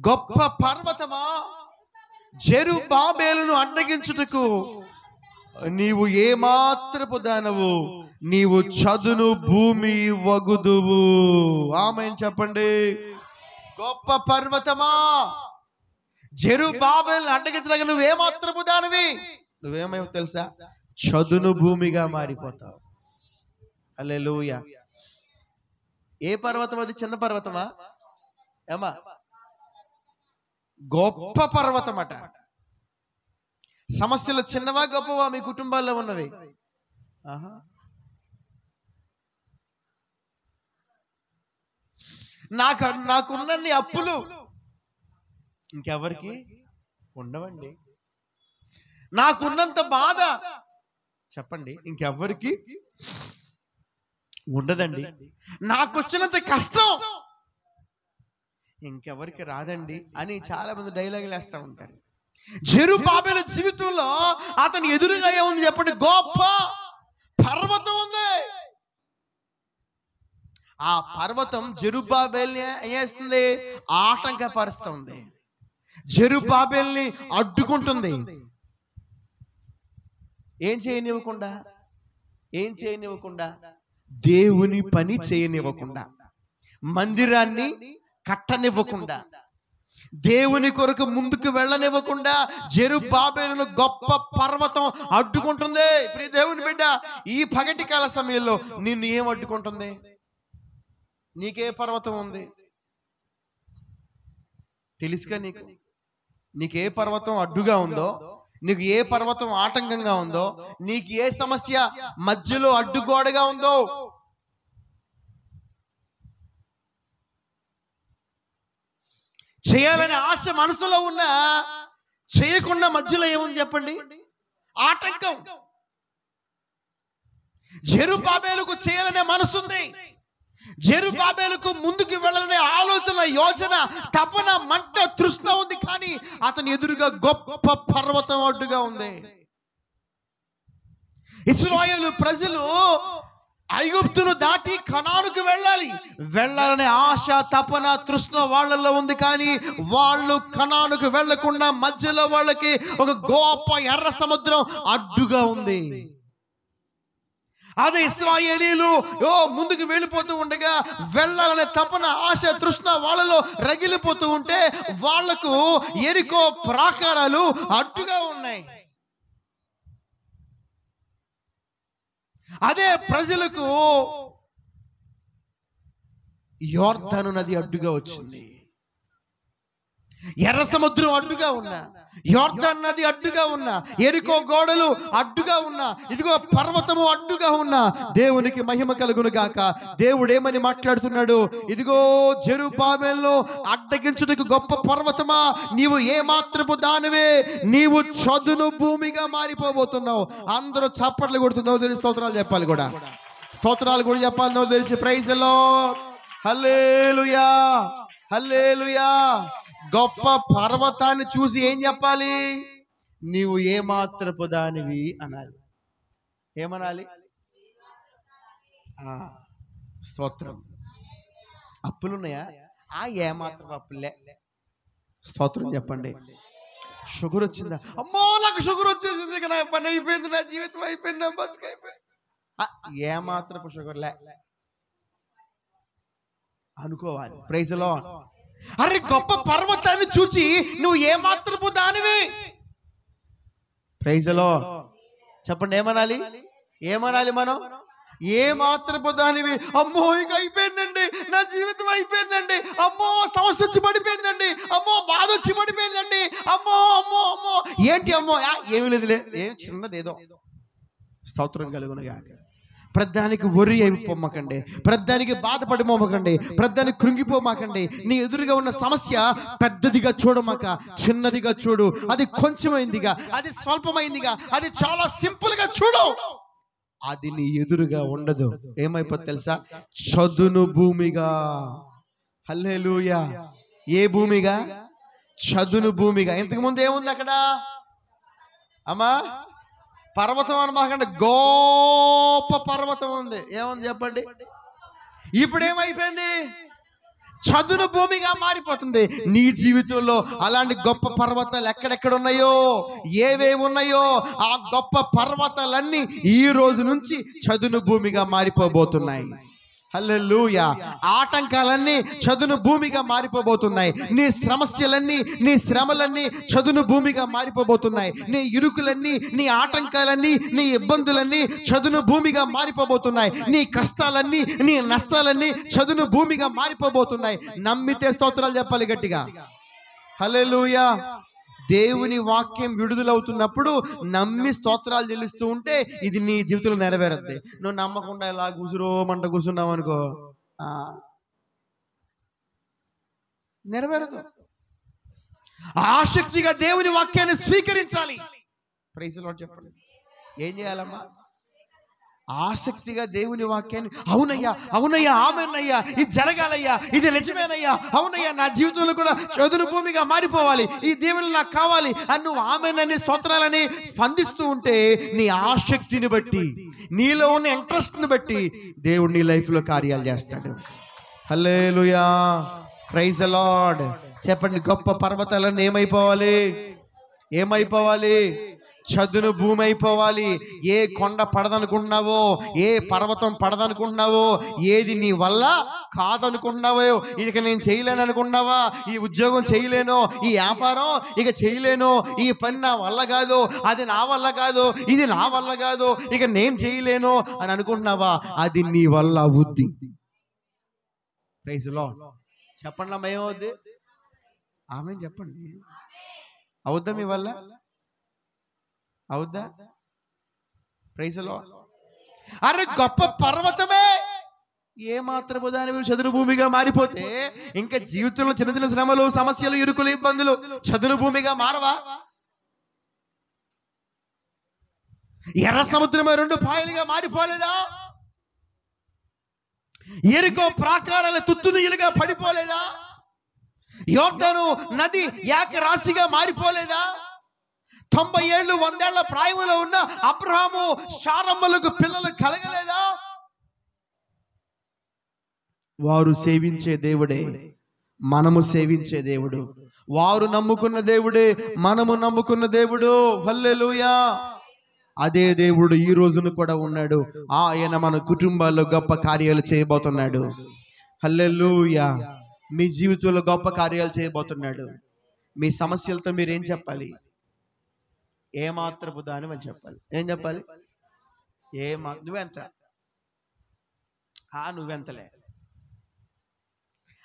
గొప్ప పర్వతమా, జెరుబ్బాబెలును అడ్డగించుటకు నీవు ఏమాత్రపు దానవు, నీవు చదును భూమి వగుదువు. ఆమేన్ చెప్పండి. గొప్ప పర్వతమా, జెరుబ్బాబెలును అడ్డగించడానికి నువ్వేమాత్రపు దానివి, నువ్వేమో తెలుసా? చదును భూమిగా మారిపోతావు. హల్లెలూయా. ఏ పర్వతం అది? చిన్న పర్వతమా? ఏమా? గొప్ప పర్వతం అట. సమస్యలు చిన్నవా గొప్పవా మీ కుటుంబాల్లో ఉన్నవి? నాకున్నన్ని అప్పులు ఇంకెవరికి ఉండవండి. నాకున్నంత బాధ చెప్పండి ఇంకెవ్వరికి ఉండదండి. నాకొచ్చినంత కష్టం ఇంకెవరికి రాదండి అని చాలా మంది డైలాగులు వేస్తూ ఉంటారు. జెరుబ్బాబెలు జీవితంలో అతని ఎదురుగా ఏముంది చెప్పండి? గొప్ప పర్వతం ఉంది. ఆ పర్వతం జెరుబ్బాబెల్ని ఏం చేస్తుంది? ఆటంకపరుస్తుంది, జెరుబ్బాబెల్ని అడ్డుకుంటుంది. ఏం చేయనివ్వకుండా దేవుని పని చేయనివ్వకుండా, మందిరాన్ని కట్టనివ్వకుండా, దేవుని కొరకు ముందుకు వెళ్ళనివ్వకుండా జెరుబ్బాబెలును గొప్ప పర్వతం అడ్డుకుంటుంది. ప్రియ దేవుని బిడ్డ, ఈ పగటి కాల సమయంలో నిన్ను ఏం అడ్డుకుంటుంది? నీకే పర్వతం ఉంది తెలుసుగా? నీకే పర్వతం అడ్డుగా ఉందో, నీకు ఏ పర్వతం ఆటంకంగా ఉందో, నీకు ఏ సమస్య మధ్యలో అడ్డుగోడగా ఉందో, చేయాలనే ఆశ మనసులో ఉన్న చేయకుండా మధ్యలో ఏముంది చెప్పండి? ఆటంకం. జెరుబ్బాబెలుకు చేయాలనే మనసుంది, జెరుబ్బాబెలుకు ముందుకు వెళ్ళాలనే ఆలోచన, యోచన, తపన, మంట, తృష్ణ ఉంది, కానీ అతని ఎదురుగా గొప్ప పర్వతం అడ్డుగా ఉంది. ఇశ్రాయేలు ప్రజలు ఐగుప్తును దాటి కనానుకు వెళ్ళాలనే ఆశ, తపన, తృష్ణ వాళ్ళల్లో ఉంది, కానీ వాళ్ళు కనానుకు వెళ్లకుండా మధ్యలో వాళ్ళకి ఒక గొప్ప ఎర్ర సముద్రం అడ్డుగా ఉంది. అదే ఇశ్రాయేలీలు ముందుకు వెళ్ళిపోతూ ఉండగా వెళ్ళాలనే తపన, ఆశ, తృష్ణ వాళ్ళలో రగిలిపోతూ ఉంటే వాళ్లకు ఎరికో ప్రాకారాలు అడ్డుగా ఉన్నాయి. అదే ప్రజలకు యోర్దాను నది అడ్డుగా వచ్చింది. ఎర్ర సముద్రం అడ్డుగా ఉన్నా, యోర్దాను నది అడ్డుగా ఉన్నా, ఎరికో గోడలు అడ్డుగా ఉన్నా, ఇదిగో పర్వతము అడ్డుగా ఉన్నా, దేవునికి మహిమ కలుగును గాక. దేవుడు ఏమని మాట్లాడుతున్నాడు? ఇదిగో జెరుబ్బాబెలును అడ్డగించుటకు గొప్ప పర్వతమా, నీవు ఏ మాత్రపు దానివే, నీవు చదును భూమిగా మారిపోబోతున్నావు. అందరూ చప్పట్లు కొడుతున్నావు తెలిసి స్తోత్రాలు చెప్పాలి కూడా, స్తోత్రాలు కూడా చెప్పాలి నువ్వు తెలిసి. ప్రైజ్ ది లార్డ్, హల్లెలూయా, హల్లెలూయా. గొప్ప పర్వతాన్ని చూసి ఏం చెప్పాలి? నీవు ఏ మాత్రపు దానివి అనాలి. ఏమనాలి? స్తోత్రం. అప్పులున్నాయా? ఏ మాత్రం అప్పులే. స్తోత్రం చెప్పండి. షుగర్ వచ్చిందా? అమ్మో నాకు షుగర్ వచ్చేసింది, నా పని అయిపోయింది, నా జీవితం అయిపోయింది, నా బతుకు అయిపోయింది. ఏ మాత్రపు షుగర్లే అనుకోవాలి. Praise the lord. అరే గొప్ప పర్వతాన్ని చూచి నువ్వు ఏ మాత్రపు దానివి. Praise the lord. చెప్పండి ఏమనాలి? ఏమనాలి మనం? ఏ మాత్రపు దానివి. అమ్మో ఇక అయిపోయిందండి, నా జీవితం అయిపోయిందండి, అమ్మో సమస్య వచ్చి పడిపోయిందండి, అమ్మో బాధ వచ్చి పడిపోయిందండి, అమ్మో అమ్మో అమ్మో. ఏంటి అమ్మో? ఏమి లేదులే, ఏం చిన్నదేదో. స్తోత్రం కలుగును గాక. ప్రధానికి worry అయిపోమాకండి, ప్రధానికి బాధపడిపోమాకండి, ప్రధానికి కృంగిపోమాకండి. నీ ఎదురుగా ఉన్న సమస్య పెద్దదిగా చూడమాక, చిన్నదిగా చూడు. అది కొంచెమైందిగా, అది స్వల్పమైందిగా, అది చాలా సింపుల్ గా చూడు. అది నీ ఎదురుగా ఉండదు. ఏమైపోతుంది తెలుసా? చదును భూమిగా. హల్లెలూయా. ఏ భూమిగా? చదును భూమిగా. ఇంతకు ముందు ఏముంది అక్కడ? అమ్మా పర్వతం అనమాకండి, గొప్ప పర్వతం ఉంది. ఏముంది చెప్పండి? ఇప్పుడు ఏమైపోయింది? చదును భూమిగా మారిపోతుంది. నీ జీవితంలో అలాంటి గొప్ప పర్వతాలు ఎక్కడెక్కడ ఉన్నాయో, ఏవేవి ఉన్నాయో, ఆ గొప్ప పర్వతాలన్నీ ఈ రోజు నుంచి చదును భూమిగా మారిపోబోతున్నాయి. హల్లెలూయా. ఆటంకాలన్నీ చదును భూమిగా మారిపోబోతున్నాయి. నీ సమస్యలన్నీ, నీ శ్రమలన్నీ చదును భూమిగా మారిపోబోతున్నాయి. నీ ఇరుకులన్నీ, నీ ఆటంకాలన్నీ, నీ ఇబ్బందులన్నీ చదును భూమిగా మారిపోబోతున్నాయి. నీ కష్టాలన్నీ, నీ నష్టాలన్నీ చదును భూమిగా మారిపోబోతున్నాయి. నమ్మితే స్తోత్రాలు చెప్పాలి గట్టిగా. హల్లెలూయా. దేవుని వాక్యం విడుదలవుతున్నప్పుడు నమ్మి స్తోత్రాలు చెల్లిస్తూ ఉంటే ఇది నీ జీవితంలో నెరవేరుద్ది. నువ్వు నమ్మకుండా ఇలా కూసురోమంట కూర్చున్నావు అనుకో, నెరవేరదు. ఆసక్తిగా దేవుని వాక్యాన్ని స్వీకరించాలి. ప్రైజ్ ది లార్డ్ చెప్పండి. ఏం చేయాలమ్మా? ఆసక్తిగా దేవుని వాక్యాన్ని, అవునయ్యా, అవునయ్యా, ఆమేనయ్యా, ఇది జరగాలయ్యా, ఇది నిజమేనయ్యా, అవునయ్యా, నా జీవితంలో కూడా చదును భూమిగా మారిపోవాలి, ఈ దేవుని నాకు కావాలి అని నువ్వు ఆమేనని స్తోత్రాలని స్పందిస్తూ ఉంటే నీ ఆసక్తిని బట్టి, నీలో ఉన్న ఇంట్రెస్ట్ని బట్టి దేవుడు నీ లైఫ్లో కార్యాలు చేస్తాడు. హల్లెలూయా. Praise the lord. చెప్పండి. గొప్ప పర్వతాలన్నీ ఏమైపోవాలి? ఏమైపోవాలి? చదును భూమి అయిపోవాలి. ఏ కొండ పడదనుకుంటున్నావో, ఏ పర్వతం పడదనుకుంటున్నావో, ఏది నీ వల్ల కాదనుకుంటున్నావో, ఇక నేను చేయలేను అనుకుంటున్నావా, ఈ ఉద్యోగం చేయలేను, ఈ వ్యాపారం ఇక చేయలేను, ఈ పని నా వల్ల కాదు, అది నా వల్ల కాదు, ఇది నా వల్ల కాదు, ఇక నేను చేయలేను అని అనుకుంటున్నావా, అది నీ వల్ల అవుద్ది. Praise the lord. చెప్పండి అమ్మా, ఏమవుద్ది? ఆమేన్ చెప్పండి. అవుద్దా మీ వల్ల? అవుద్దా? Praise the lord. అరే గొప్ప పర్వతమే ఏ మాత్రము దానివి చదును భూమిగా మారిపోతే ఇంకా జీవితంలో చిన్న చిన్న శ్రమలు, సమస్యలు, ఇరుకులు, ఇబ్బందులు చదును భూమిగా మారవా? ఎర్ర సముద్రమే 2 పాయలుగా మారిపోలేదా? ఎరికో ప్రాకారాల తుత్తునియలుగా పడిపోలేదా? యోర్దాను నది ఏకరాశిగా మారిపోలేదా? 90 ఏళ్ళు 100 ఏళ్ల ప్రాయంలో ఉన్న అబ్రహాము శారమ్మలకు పిల్లలు కలగలేదా? వారు సేవించే దేవుడే మనము సేవించే దేవుడు. వారు నమ్ముకున్న దేవుడే మనము నమ్ముకున్న దేవుడు. హల్లెలూయా. అదే దేవుడు ఈ రోజును కూడా ఉన్నాడు. ఆయన మన కుటుంబాల్లో గొప్ప కార్యాలు చేయబోతున్నాడు. హల్లెలూయా. మీ జీవితంలో గొప్ప కార్యాలు చేయబోతున్నాడు. మీ సమస్యలతో మీరేం చెప్పాలి? ఏమాత్రపు దానివని చెప్పాలి. ఏం చెప్పాలి? నువ్వెంత, నువ్వెంతలే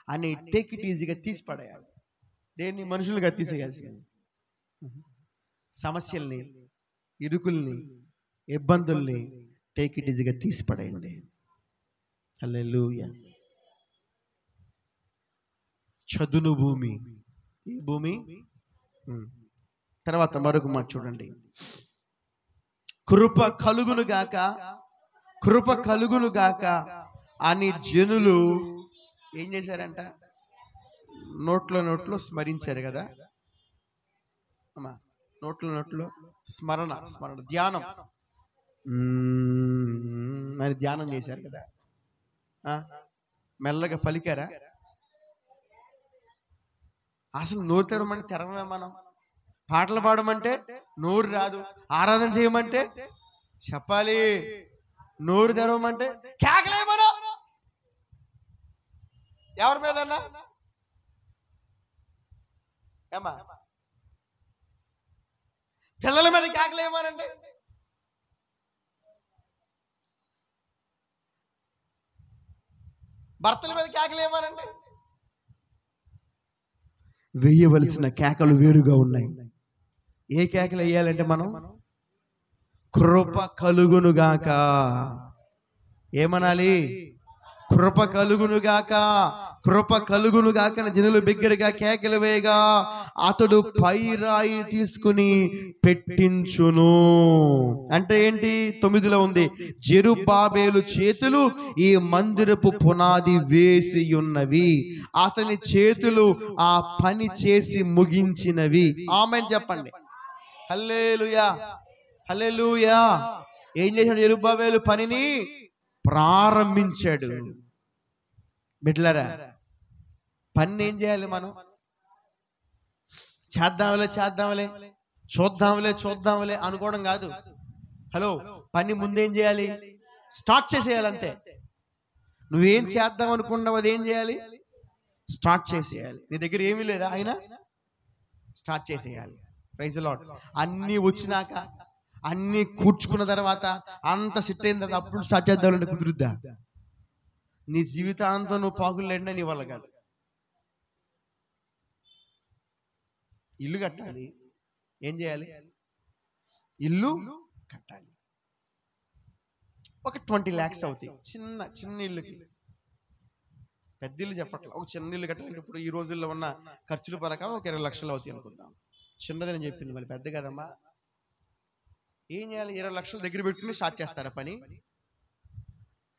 అని టేక్ ఇట్ ఈజీగా తీసి పడేయాలి. దేన్ని? మనుషులుగా తీసేయాల్సింది. సమస్యల్ని, ఇరుకుల్ని, ఇబ్బందుల్ని టేక్ ఇట్ ఈజీగా తీసి పడేయండి. హల్లెలూయా. చదును భూమి. ఈ భూమి తర్వాత మరొక మాట చూడండి. కృప కలుగును గాక, కృప కలుగును గాక అని జనులు ఏం చేశారంట? నోట్లో స్మరించారు కదా అమ్మా. నోట్లో స్మరణ ధ్యానం మరి ధ్యానం చేశారు కదా. మెల్లగా పలికారా? అసలు నోరు తెరవమంటే తెరవమే. మనం పాటలు పాడమంటే నోరు రాదు, ఆరాధన చేయమంటే చెప్పాలి. నోరు తెరవమంటే కేకలేమను. ఎవరి మీద ఏమా? పిల్లల మీద కేకలేమనండి. భర్తల మీద కేకలేమనండి. వేయవలసిన కేకలు వేరుగా ఉన్నాయి. ఏ కేకలు వేయాలంటే మనం కృప కలుగునుగాక ఏమనాలి? కృప కలుగునుగాక, కృప కలుగునుగాక జనులు బిగ్గరగా కేకలు వేయగా అతడు పై రాయి తీసుకుని పెట్టించును. అంటే ఏంటి? 9లో ఉంది, జెరుబ్బాబేలు చేతులు ఈ మందిరపు పునాది వేసి ఉన్నవి, అతని చేతులు ఆ పని చేసి ముగించినవి. ఆమేన్ చెప్పండి. హల్లెలూయా, హల్లెలూయా. ఏం చేశాడు? జెరుబ్బాబేలు పనిని ప్రారంభించాడు. బిడ్డలారా, పని ఏం చేయాలి? మనం చేద్దాంలే చూద్దాంలే అనుకోవడం కాదు. హలో, పని ముందేం చేయాలి? స్టార్ట్ చేసేయాలంతే. నువ్వేం చేద్దాం అనుకున్నావు అదేం చేయాలి? స్టార్ట్ చేసేయాలి. నీ దగ్గర ఏమీ లేదా, అయినా స్టార్ట్ చేసేయాలి. Praise the lord. అన్నీ వచ్చినాక, అన్నీ కూర్చుకున్న తర్వాత, అంత సిట్ అయిన తర్వాత అప్పుడు స్టార్ట్ చేద్దామంటే కుదురుద్దా? నీ జీవితాంతం నువ్వు పాకులు లేడినా నీ వల్ల కాదు. ఇల్లు కట్టాలి. ఏం చేయాలి? ఇల్లు కట్టాలి. ఒక 20 lakhs అవుతాయి చిన్న ఇల్లుకి. పెద్ద ఇల్లు చెప్పట్లా, ఒక చిన్న ఇల్లు కట్టాలంటే ఇప్పుడు ఈ రోజుల్లో ఉన్న ఖర్చుల ప్రకారం ఒక 20 లక్షలు అవుతాయి అనుకుందాం. చిన్నదని చెప్పింది, మళ్ళీ పెద్ద కదమ్మా. ఏం చేయాలి? 20 లక్షలు దగ్గర పెట్టుకుని స్టార్ట్ చేస్తారా పని?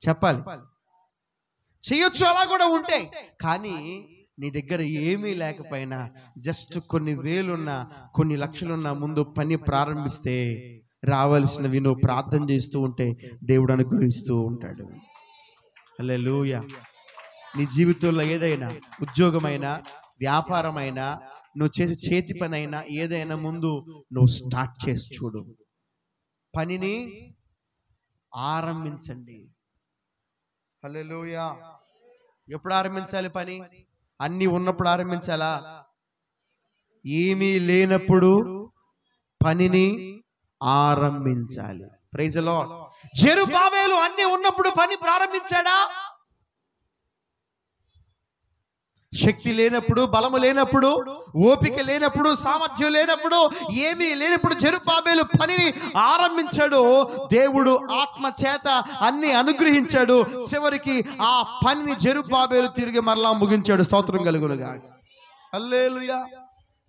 చెప్పాలి. చెయ్యొచ్చు, అలా కూడా ఉంటాయి. కానీ నీ దగ్గర ఏమీ లేకపోయినా, జస్ట్ కొన్ని వేలున్నా, కొన్ని లక్షలున్నా, ముందు పని ప్రారంభిస్తే రావాల్సినవి నువ్వు ప్రార్థన చేస్తూ ఉంటే దేవుడు అనుగ్రహిస్తూ ఉంటాడు. హల్లెలూయా. నీ జీవితంలో ఏదైనా, ఉద్యోగమైనా, వ్యాపారమైనా, నువ్వు చేసే చేతి పని అయినా, ఏదైనా ముందు నువ్వు స్టార్ట్ చేసి చూడు. పనిని ఆరంభించండి. హల్లెలూయా. ఎప్పుడు ఆరంభించాలి పని? అన్నీ ఉన్నప్పుడు ఆరంభించాలా? ఏమీ లేనప్పుడు పనిని ఆరంభించాలి. Praise the lord. జెరుబ్బాబేలు అన్నీ ఉన్నప్పుడు పని ప్రారంభించాడా? శక్తి లేనప్పుడు, బలము లేనప్పుడు, ఓపిక లేనప్పుడు, సామర్థ్యం లేనప్పుడు, ఏమీ లేనప్పుడు జెరుబ్బాబేలు పనిని ఆరంభించాడు. దేవుడు ఆత్మ చేత అన్ని అనుగ్రహించాడు. చివరికి ఆ పనిని జెరుబ్బాబేలు తిరిగి మరలా ముగించాడు. స్తోత్రం కలుగునుగాక. హల్లెలూయా.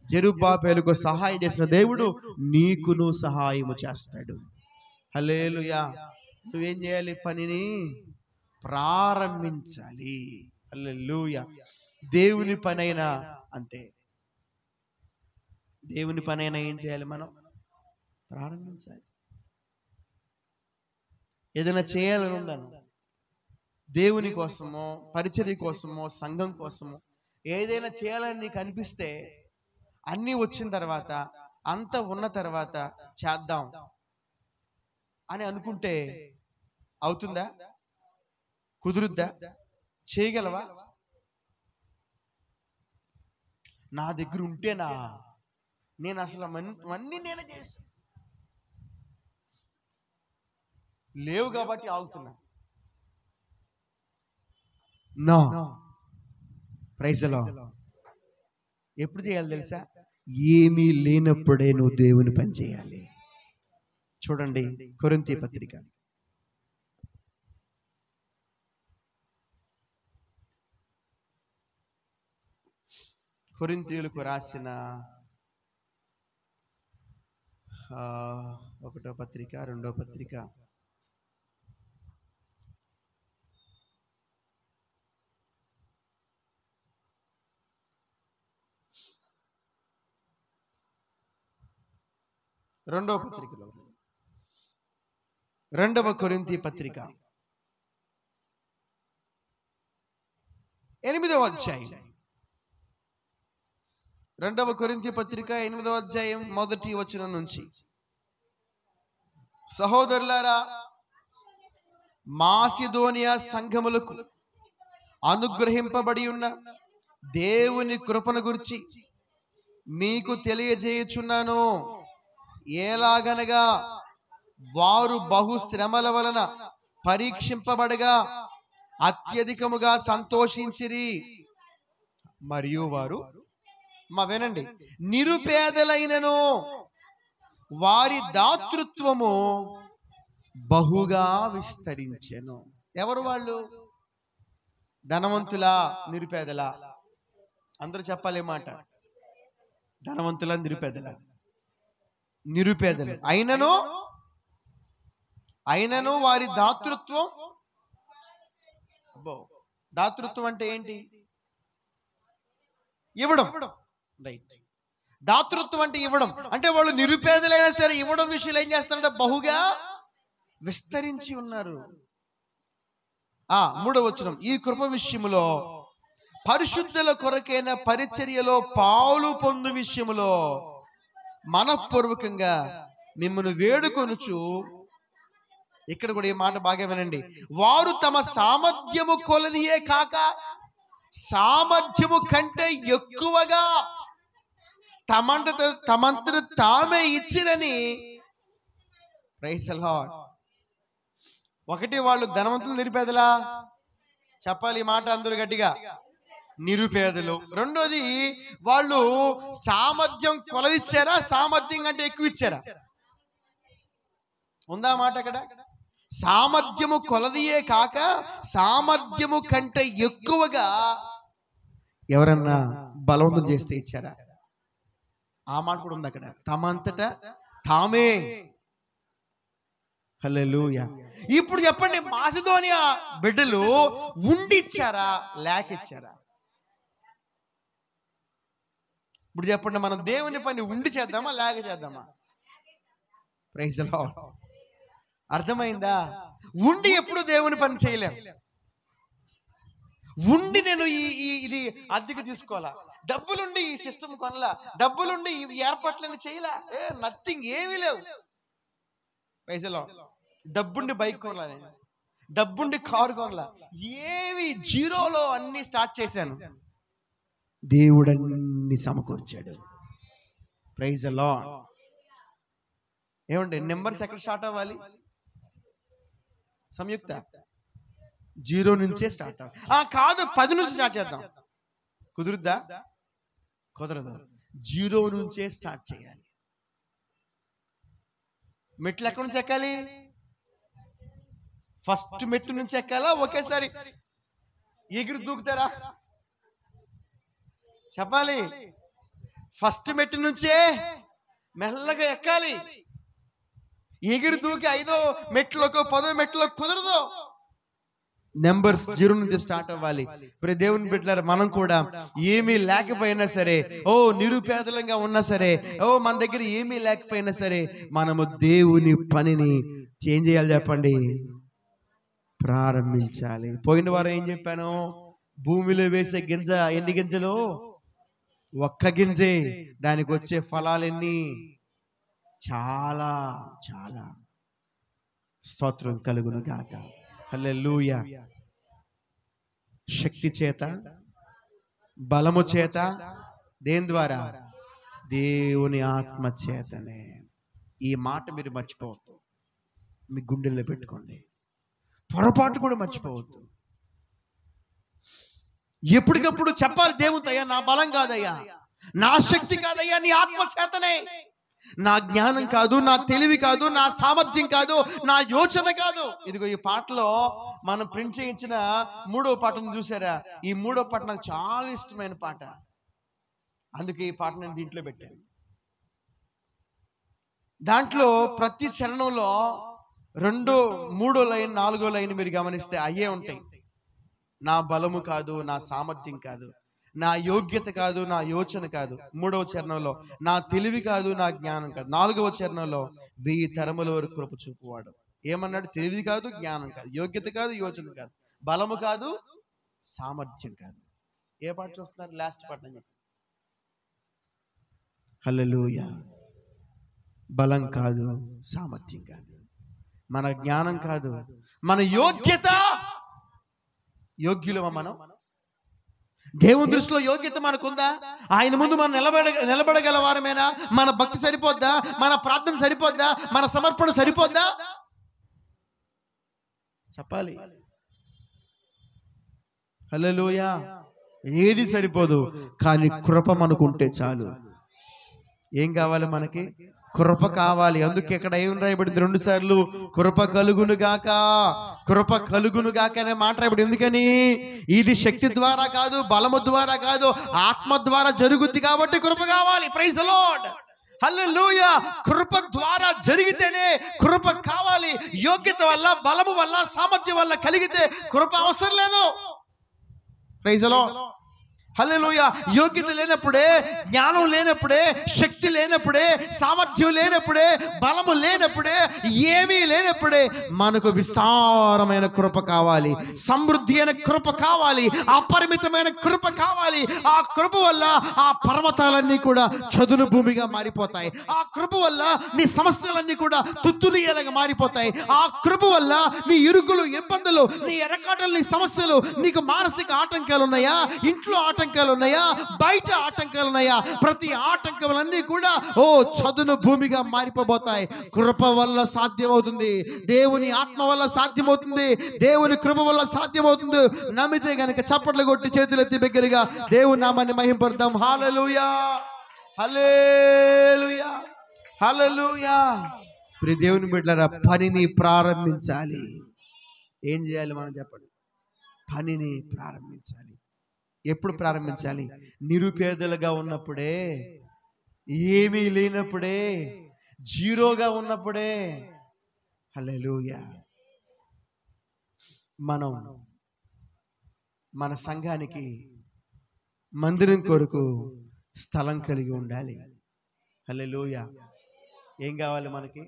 జెరుబ్బాబేలుకు సహాయం చేసిన దేవుడు నీకును సహాయము చేస్తాడు. హల్లెలూయా. నువ్వేం చేయాలి? పనిని ప్రారంభించాలి. హల్లెలూయా. దేవుని పనైనా అంతే. దేవుని పనైనా ఏం చేయాలి? మనం ప్రారంభించాలి. ఏదైనా చేయాలని ఉందను, దేవుని కోసమో, పరిచర్య కోసమో, సంఘం కోసమో ఏదైనా చేయాలని నీకు అనిపిస్తే, అన్నీ వచ్చిన తర్వాత, అంత ఉన్న తర్వాత చేద్దాం అని అనుకుంటే అవుతుందా? కుదురుద్దా? చేయగలవా? నా దగ్గర ఉంటేనా నేను అసలు అన్నీ నేనే చేశాను. లేవు కాబట్టి ఆగుతున్నా. No, praise the lord. ఎప్పుడు చేయాలి తెలుసా? ఏమీ లేనప్పుడే నువ్వు దేవుని పని చేయాలి. చూడండి కొరింథీ పత్రిక, కొరింథీయులకు రాసిన 1వ పత్రిక 2వ పత్రిక 2వ పత్రికలో 2వ కొరింథీ పత్రిక 8వ అధ్యాయం, 2వ కొరింథీ పత్రిక 8వ అధ్యాయం 1వ వచనం నుంచి, సహోదరులారా, మాసిదోనియా సంఘములకు అనుగ్రహింపబడి ఉన్న దేవుని కృపను గురించి మీకు తెలియజేయుచున్నాను. ఎలాగనగా వారు బహు శ్రమల వలన పరీక్షింపబడగా అత్యధికముగా సంతోషించిరి. మరియు వారు వినండి, నిరుపేదలైనను వారి దాతృత్వము బహుగా విస్తరించెను. ఎవరు వాళ్ళు? ధనవంతులా నిరుపేదలా? అందరూ చెప్పాలి మాట. ధనవంతులా నిరుపేదలా? నిరుపేదలు. అయినను వారి దాతృత్వం, దాతృత్వం అంటే ఏంటి? ఇవ్వడం. రైట్. దాతృత్వం అంటే ఇవ్వడం. అంటే వాళ్ళు నిరుపేదలైనా సరే ఇవ్వడం విషయంలో ఏం చేస్తారంటే బహుగా విస్తరించి ఉన్నారు. 3వ వచనం, ఈ కృప విషయములో పరిశుద్ధుల కొరకైన పరిచర్యలో పాలు పొందు విషయములో మనఃపూర్వకంగా మిమ్మల్ని వేడుకొనుచు, ఇక్కడ కూడా ఈ మాట బాగా వినండి, వారు తమ సామర్థ్యము కొలదియే కాక సామర్థ్యము కంటే ఎక్కువగా తమంతట తామే ఇచ్చిరని. Praise the lord. ఒకటి, వాళ్ళు ధనవంతులు నిరుపేదలా? చెప్పాలి ఈ మాట అందరూ గట్టిగా. నిరుపేదలు. రెండోది, వాళ్ళు సామర్థ్యం కొలదిచ్చారా, సామర్థ్యం కంటే ఎక్కువ ఇచ్చారా? ఉందా మాట అక్కడ? సామర్థ్యము కొలదియే కాక సామర్థ్యము కంటే ఎక్కువగా ఎవరన్నా బలవంతం చేస్తే ఇచ్చారా? ఆ మాట కూడా ఉంది అక్కడ. తమంతటా తామే. హల్లెలూయా. ఇప్పుడు చెప్పండి, మాసిదోనియా బిడ్డలు ఉండి ఇచ్చారా, లేక ఇచ్చారా? ఇప్పుడు చెప్పండి, మనం దేవుని పని ఉండి చేద్దామా, లేక చేద్దామా? Praise the lord. అర్థమైందా? ఉండి ఎప్పుడు దేవుని పని చేయలేం. ఉండి నేను ఇది అద్దెకు తీసుకోవాలా, డబ్బులుండి ఈ సిస్టమ్ కొనలా, డబ్బులుండి ఈ ఏర్పాట్లన్నీ చేయలా, నథింగ్, ఏమీ లేవు. Praise the lord. డబ్బుండి బైక్ కొనలా, నేను డబ్బుండి కారు కొనలా, ఏవి జీరోలో అన్ని స్టార్ట్ చేశాను. దేవుడు అన్ని సమకూర్చాడు. Praise the lord. ఏమండి, నెంబర్స్ ఎక్కడ స్టార్ట్ అవ్వాలి? సంయుక్త 0 నుంచే స్టార్ట్ అవ్వాలి. కాదు, 10 నుంచి స్టార్ట్ చేద్దాం. కుదురుద్దా? కుదరదు. 0 నుంచే స్టార్ట్ చేయాలి. మెట్లు ఎక్కడి నుంచి ఎక్కాలి? ఫస్ట్ మెట్టు నుంచి ఎక్కాలా, ఒకేసారి ఎగిరి దూకుతారా? చెప్పాలి. ఫస్ట్ మెట్టు నుంచే మెల్లగా ఎక్కాలి. ఎగిరి దూకి 5వ మెట్లకు 10వ మెట్లకు కుదరదు. నెంబర్స్ 0 నుంచి స్టార్ట్ అవ్వాలి. ఇప్పుడు దేవుని బిడ్డలారా, మనం కూడా ఏమీ లేకపోయినా సరే, నిరుపేదలంగా ఉన్నా సరే, మన దగ్గర ఏమీ లేకపోయినా సరే, మనము దేవుని పనిని ఏం చేయాలి చెప్పండి? ప్రారంభించాలి. పోయిన వారం ఏం చెప్పాను? భూమిలో వేసే గింజ ఎన్ని గింజలు? ఒక్క గింజే. దానికి వచ్చే ఫలాలు ఎన్ని? చాలా చాలా. స్తోత్రం కలుగును గాక. హల్లెలూయా. శక్తి చేత, బలము చేత, దేని ద్వారా? దేవుని ఆత్మ చేతనే. ఈ మాట మీరు మర్చిపోవద్దు. మీ గుండెల్లో పెట్టుకోండి. పొరపాటు కూడా మర్చిపోవద్దు. ఎప్పటికప్పుడు చెప్పాలి దేవునితో, అయ్యా నా బలం కాదయ్యా, నా శక్తి కాదయ్యా, నీ ఆత్మ చేతనే, నా జ్ఞానం కాదు, నా తెలివి కాదు, నా సామర్థ్యం కాదు, నా యోచన కాదు. ఇదిగో ఈ పాటలో మనం ప్రింట్ చేయించిన 3వ పాటను చూసారా? ఈ 3వ పాట నాకు చాలా ఇష్టమైన పాట. అందుకే ఈ పాట నేను దీంట్లో పెట్టాను. దాంట్లో ప్రతి చరణంలో 2, 3 లైన్, 4 లైన్ మీరు గమనిస్తే అయ్యే ఉంటాయి. నా బలము కాదు, నా సామర్థ్యం కాదు, నా యోగ్యత కాదు, నా యోచన కాదు. 3వ చరణంలో నా తెలివి కాదు, నా జ్ఞానం కాదు. 4వ చరణంలో 1000 తరముల వరకు కృప చూపువాడు. ఏమన్నాడు? తెలివి కాదు, జ్ఞానం కాదు, యోగ్యత కాదు, యోచన కాదు, బలము కాదు, సామర్థ్యం కాదు. ఏ పాట చూస్తున్నారు? లాస్ట్ పాట అని చెప్పి. హల్లెలూయా. బలం కాదు, సామర్థ్యం కాదు, మన జ్ఞానం కాదు, మన యోగ్యత. యోగ్యులమా మనం? దేవుని దృష్టిలో యోగ్యత మనకుందా? ఆయన ముందు మనం నిలబడగల వారమేనా? మన భక్తి సరిపోద్దా? మన ప్రార్థన సరిపోద్దా? మన సమర్పణ సరిపోద్దా? చెప్పాలి. హల్లెలూయా. ఏది సరిపోదు, కానీ కృప మనకుంటే చాలు. ఏం కావాలి మనకి? కృప కావాలి. అందుకే ఇక్కడ ఏం రాయబడింది? 2 సార్లు కృప కలుగును గాక, కృప కలుగును గాక అనే మాట రాయబడింది. ఎందుకని? ఇది శక్తి ద్వారా కాదు, బలము ద్వారా కాదు, ఆత్మ ద్వారా జరుగుద్ది కాబట్టి కృప కావాలి. Praise the lord. హల్లెలూయా. కృప ద్వారా జరిగితేనే కృప కావాలి. యోగ్యత వల్ల, బలము వల్ల, సామర్థ్యం వల్ల కలిగితే కృప అవసరం లేదు. Praise the lord. హల్లెలూయా. యోగ్యత లేనప్పుడే, జ్ఞానం లేనప్పుడే, శక్తి లేనప్పుడే, సామర్థ్యం లేనప్పుడే, బలము లేనప్పుడే, ఏమీ లేనప్పుడే మనకు విస్తారమైన కృప కావాలి, సమృద్ధి అయిన కృప కావాలి, అపరిమితమైన కృప కావాలి. ఆ కృప వల్ల ఆ పర్వతాలన్నీ కూడా చదును భూమిగా మారిపోతాయి. ఆ కృప వల్ల నీ సమస్యలన్నీ కూడా తుత్తునియలుగా మారిపోతాయి. ఆ కృప వల్ల నీ ఇరుకులు, ఇబ్బందులు, నీ ఎరకాటలు, నీ సమస్యలు, నీకు మానసిక ఆటంకాలు ఉన్నాయా, ఇంట్లో ఆటంకాలు ఉన్నాయా, బయట ఆటంకాలు ఉన్నాయా, ప్రతి ఆటంకాలన్నీ కూడా చదును భూమిగా మారిపోబోతాయి. కృప వల్ల సాధ్యమవుతుంది, దేవుని ఆత్మ వల్ల సాధ్యమవుతుంది, దేవుని కృప వల్ల సాధ్యమవుతుంది. నమ్మితే గనుక చప్పట్లు కొట్టి చేతులెత్తి బిగ్గరగా దేవుని నామాన్ని మహింపడదాం. హల్లెలూయా, హల్లెలూయా, హల్లెలూయా. ప్రియ దేవుని బిడ్డలారా, పనిని ప్రారంభించాలి. ఏం చేయాలి మనం? చెప్పండి. పనిని ప్రారంభించాలి. ఎప్పుడు ప్రారంభించాలి? నిరుపేదలుగా ఉన్నప్పుడే, ఏమీ లేనప్పుడే, జీరోగా ఉన్నప్పుడే. హల్లెలూయా. మనం మన సంఘానికి మందిరం కొరకు స్థలం కలిగి ఉండాలి. హల్లెలూయా. ఏం కావాలి మనకి?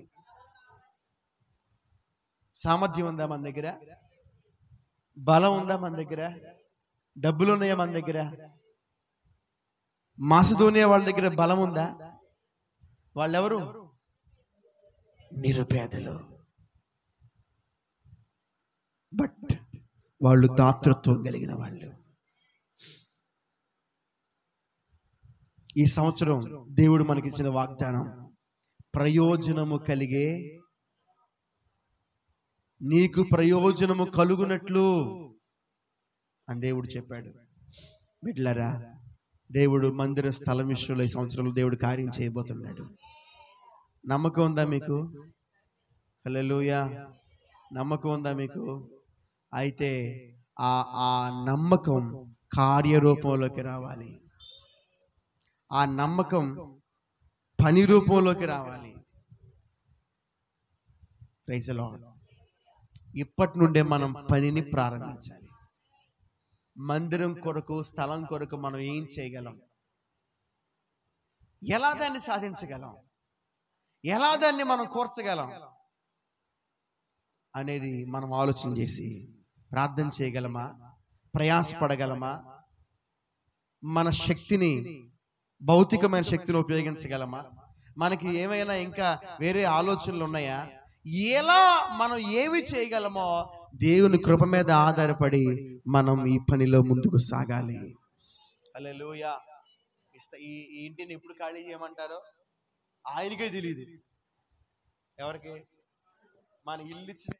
సామర్థ్యం ఉందా మన దగ్గర? బలం ఉందా మన దగ్గర? డబ్బులు ఉన్నాయా మన దగ్గర? మాసిదోనియా వాళ్ళ దగ్గర బలం ఉందా? వాళ్ళెవరు? నిరుపేదలు. బట్ వాళ్ళు దాతృత్వం కలిగిన వాళ్ళు. ఈ సంవత్సరం దేవుడు మనకిచ్చిన వాగ్దానం, ప్రయోజనము కలిగే, నీకు ప్రయోజనము కలుగునట్లు అని దేవుడు చెప్పాడు. బిడ్డలారా, దేవుడు మందిర స్థలం విషయంలో ఈ సంవత్సరంలో దేవుడు కార్యం చేయబోతున్నాడు. నమ్మకం ఉందా మీకు? హల్లెలూయా. నమ్మకం ఉందా మీకు? అయితే ఆ నమ్మకం కార్యరూపంలోకి రావాలి. ఆ నమ్మకం పని రూపంలోకి రావాలి. Praise the lord. ఇప్పటి నుండే మనం పనిని ప్రారంభించాలి. మందిరం కొరకు, స్థలం కొరకు మనం ఏం చేయగలం? ఎలా దాన్ని సాధించగలం? ఎలా దాన్ని మనం కూర్చగలం అనేది మనం ఆలోచన చేసి ప్రార్థన చేయగలమా? ప్రయాసపడగలమా? మన శక్తిని, భౌతికమైన శక్తిని ఉపయోగించగలమా? మనకి ఏమైనా ఇంకా వేరే ఆలోచనలు ఉన్నాయా? ఎలా మనం ఏమి చేయగలమో దేవుని కృప మీద ఆధారపడి మనం ఈ పనిలో ముందుకు సాగాలి. హల్లెలూయా. ఈ ఇంటిని ఎప్పుడు ఖాళీ చేయమంటారో ఆయనకే తెలియదు. ఎవరికి? మన ఇల్లు ఇచ్చిన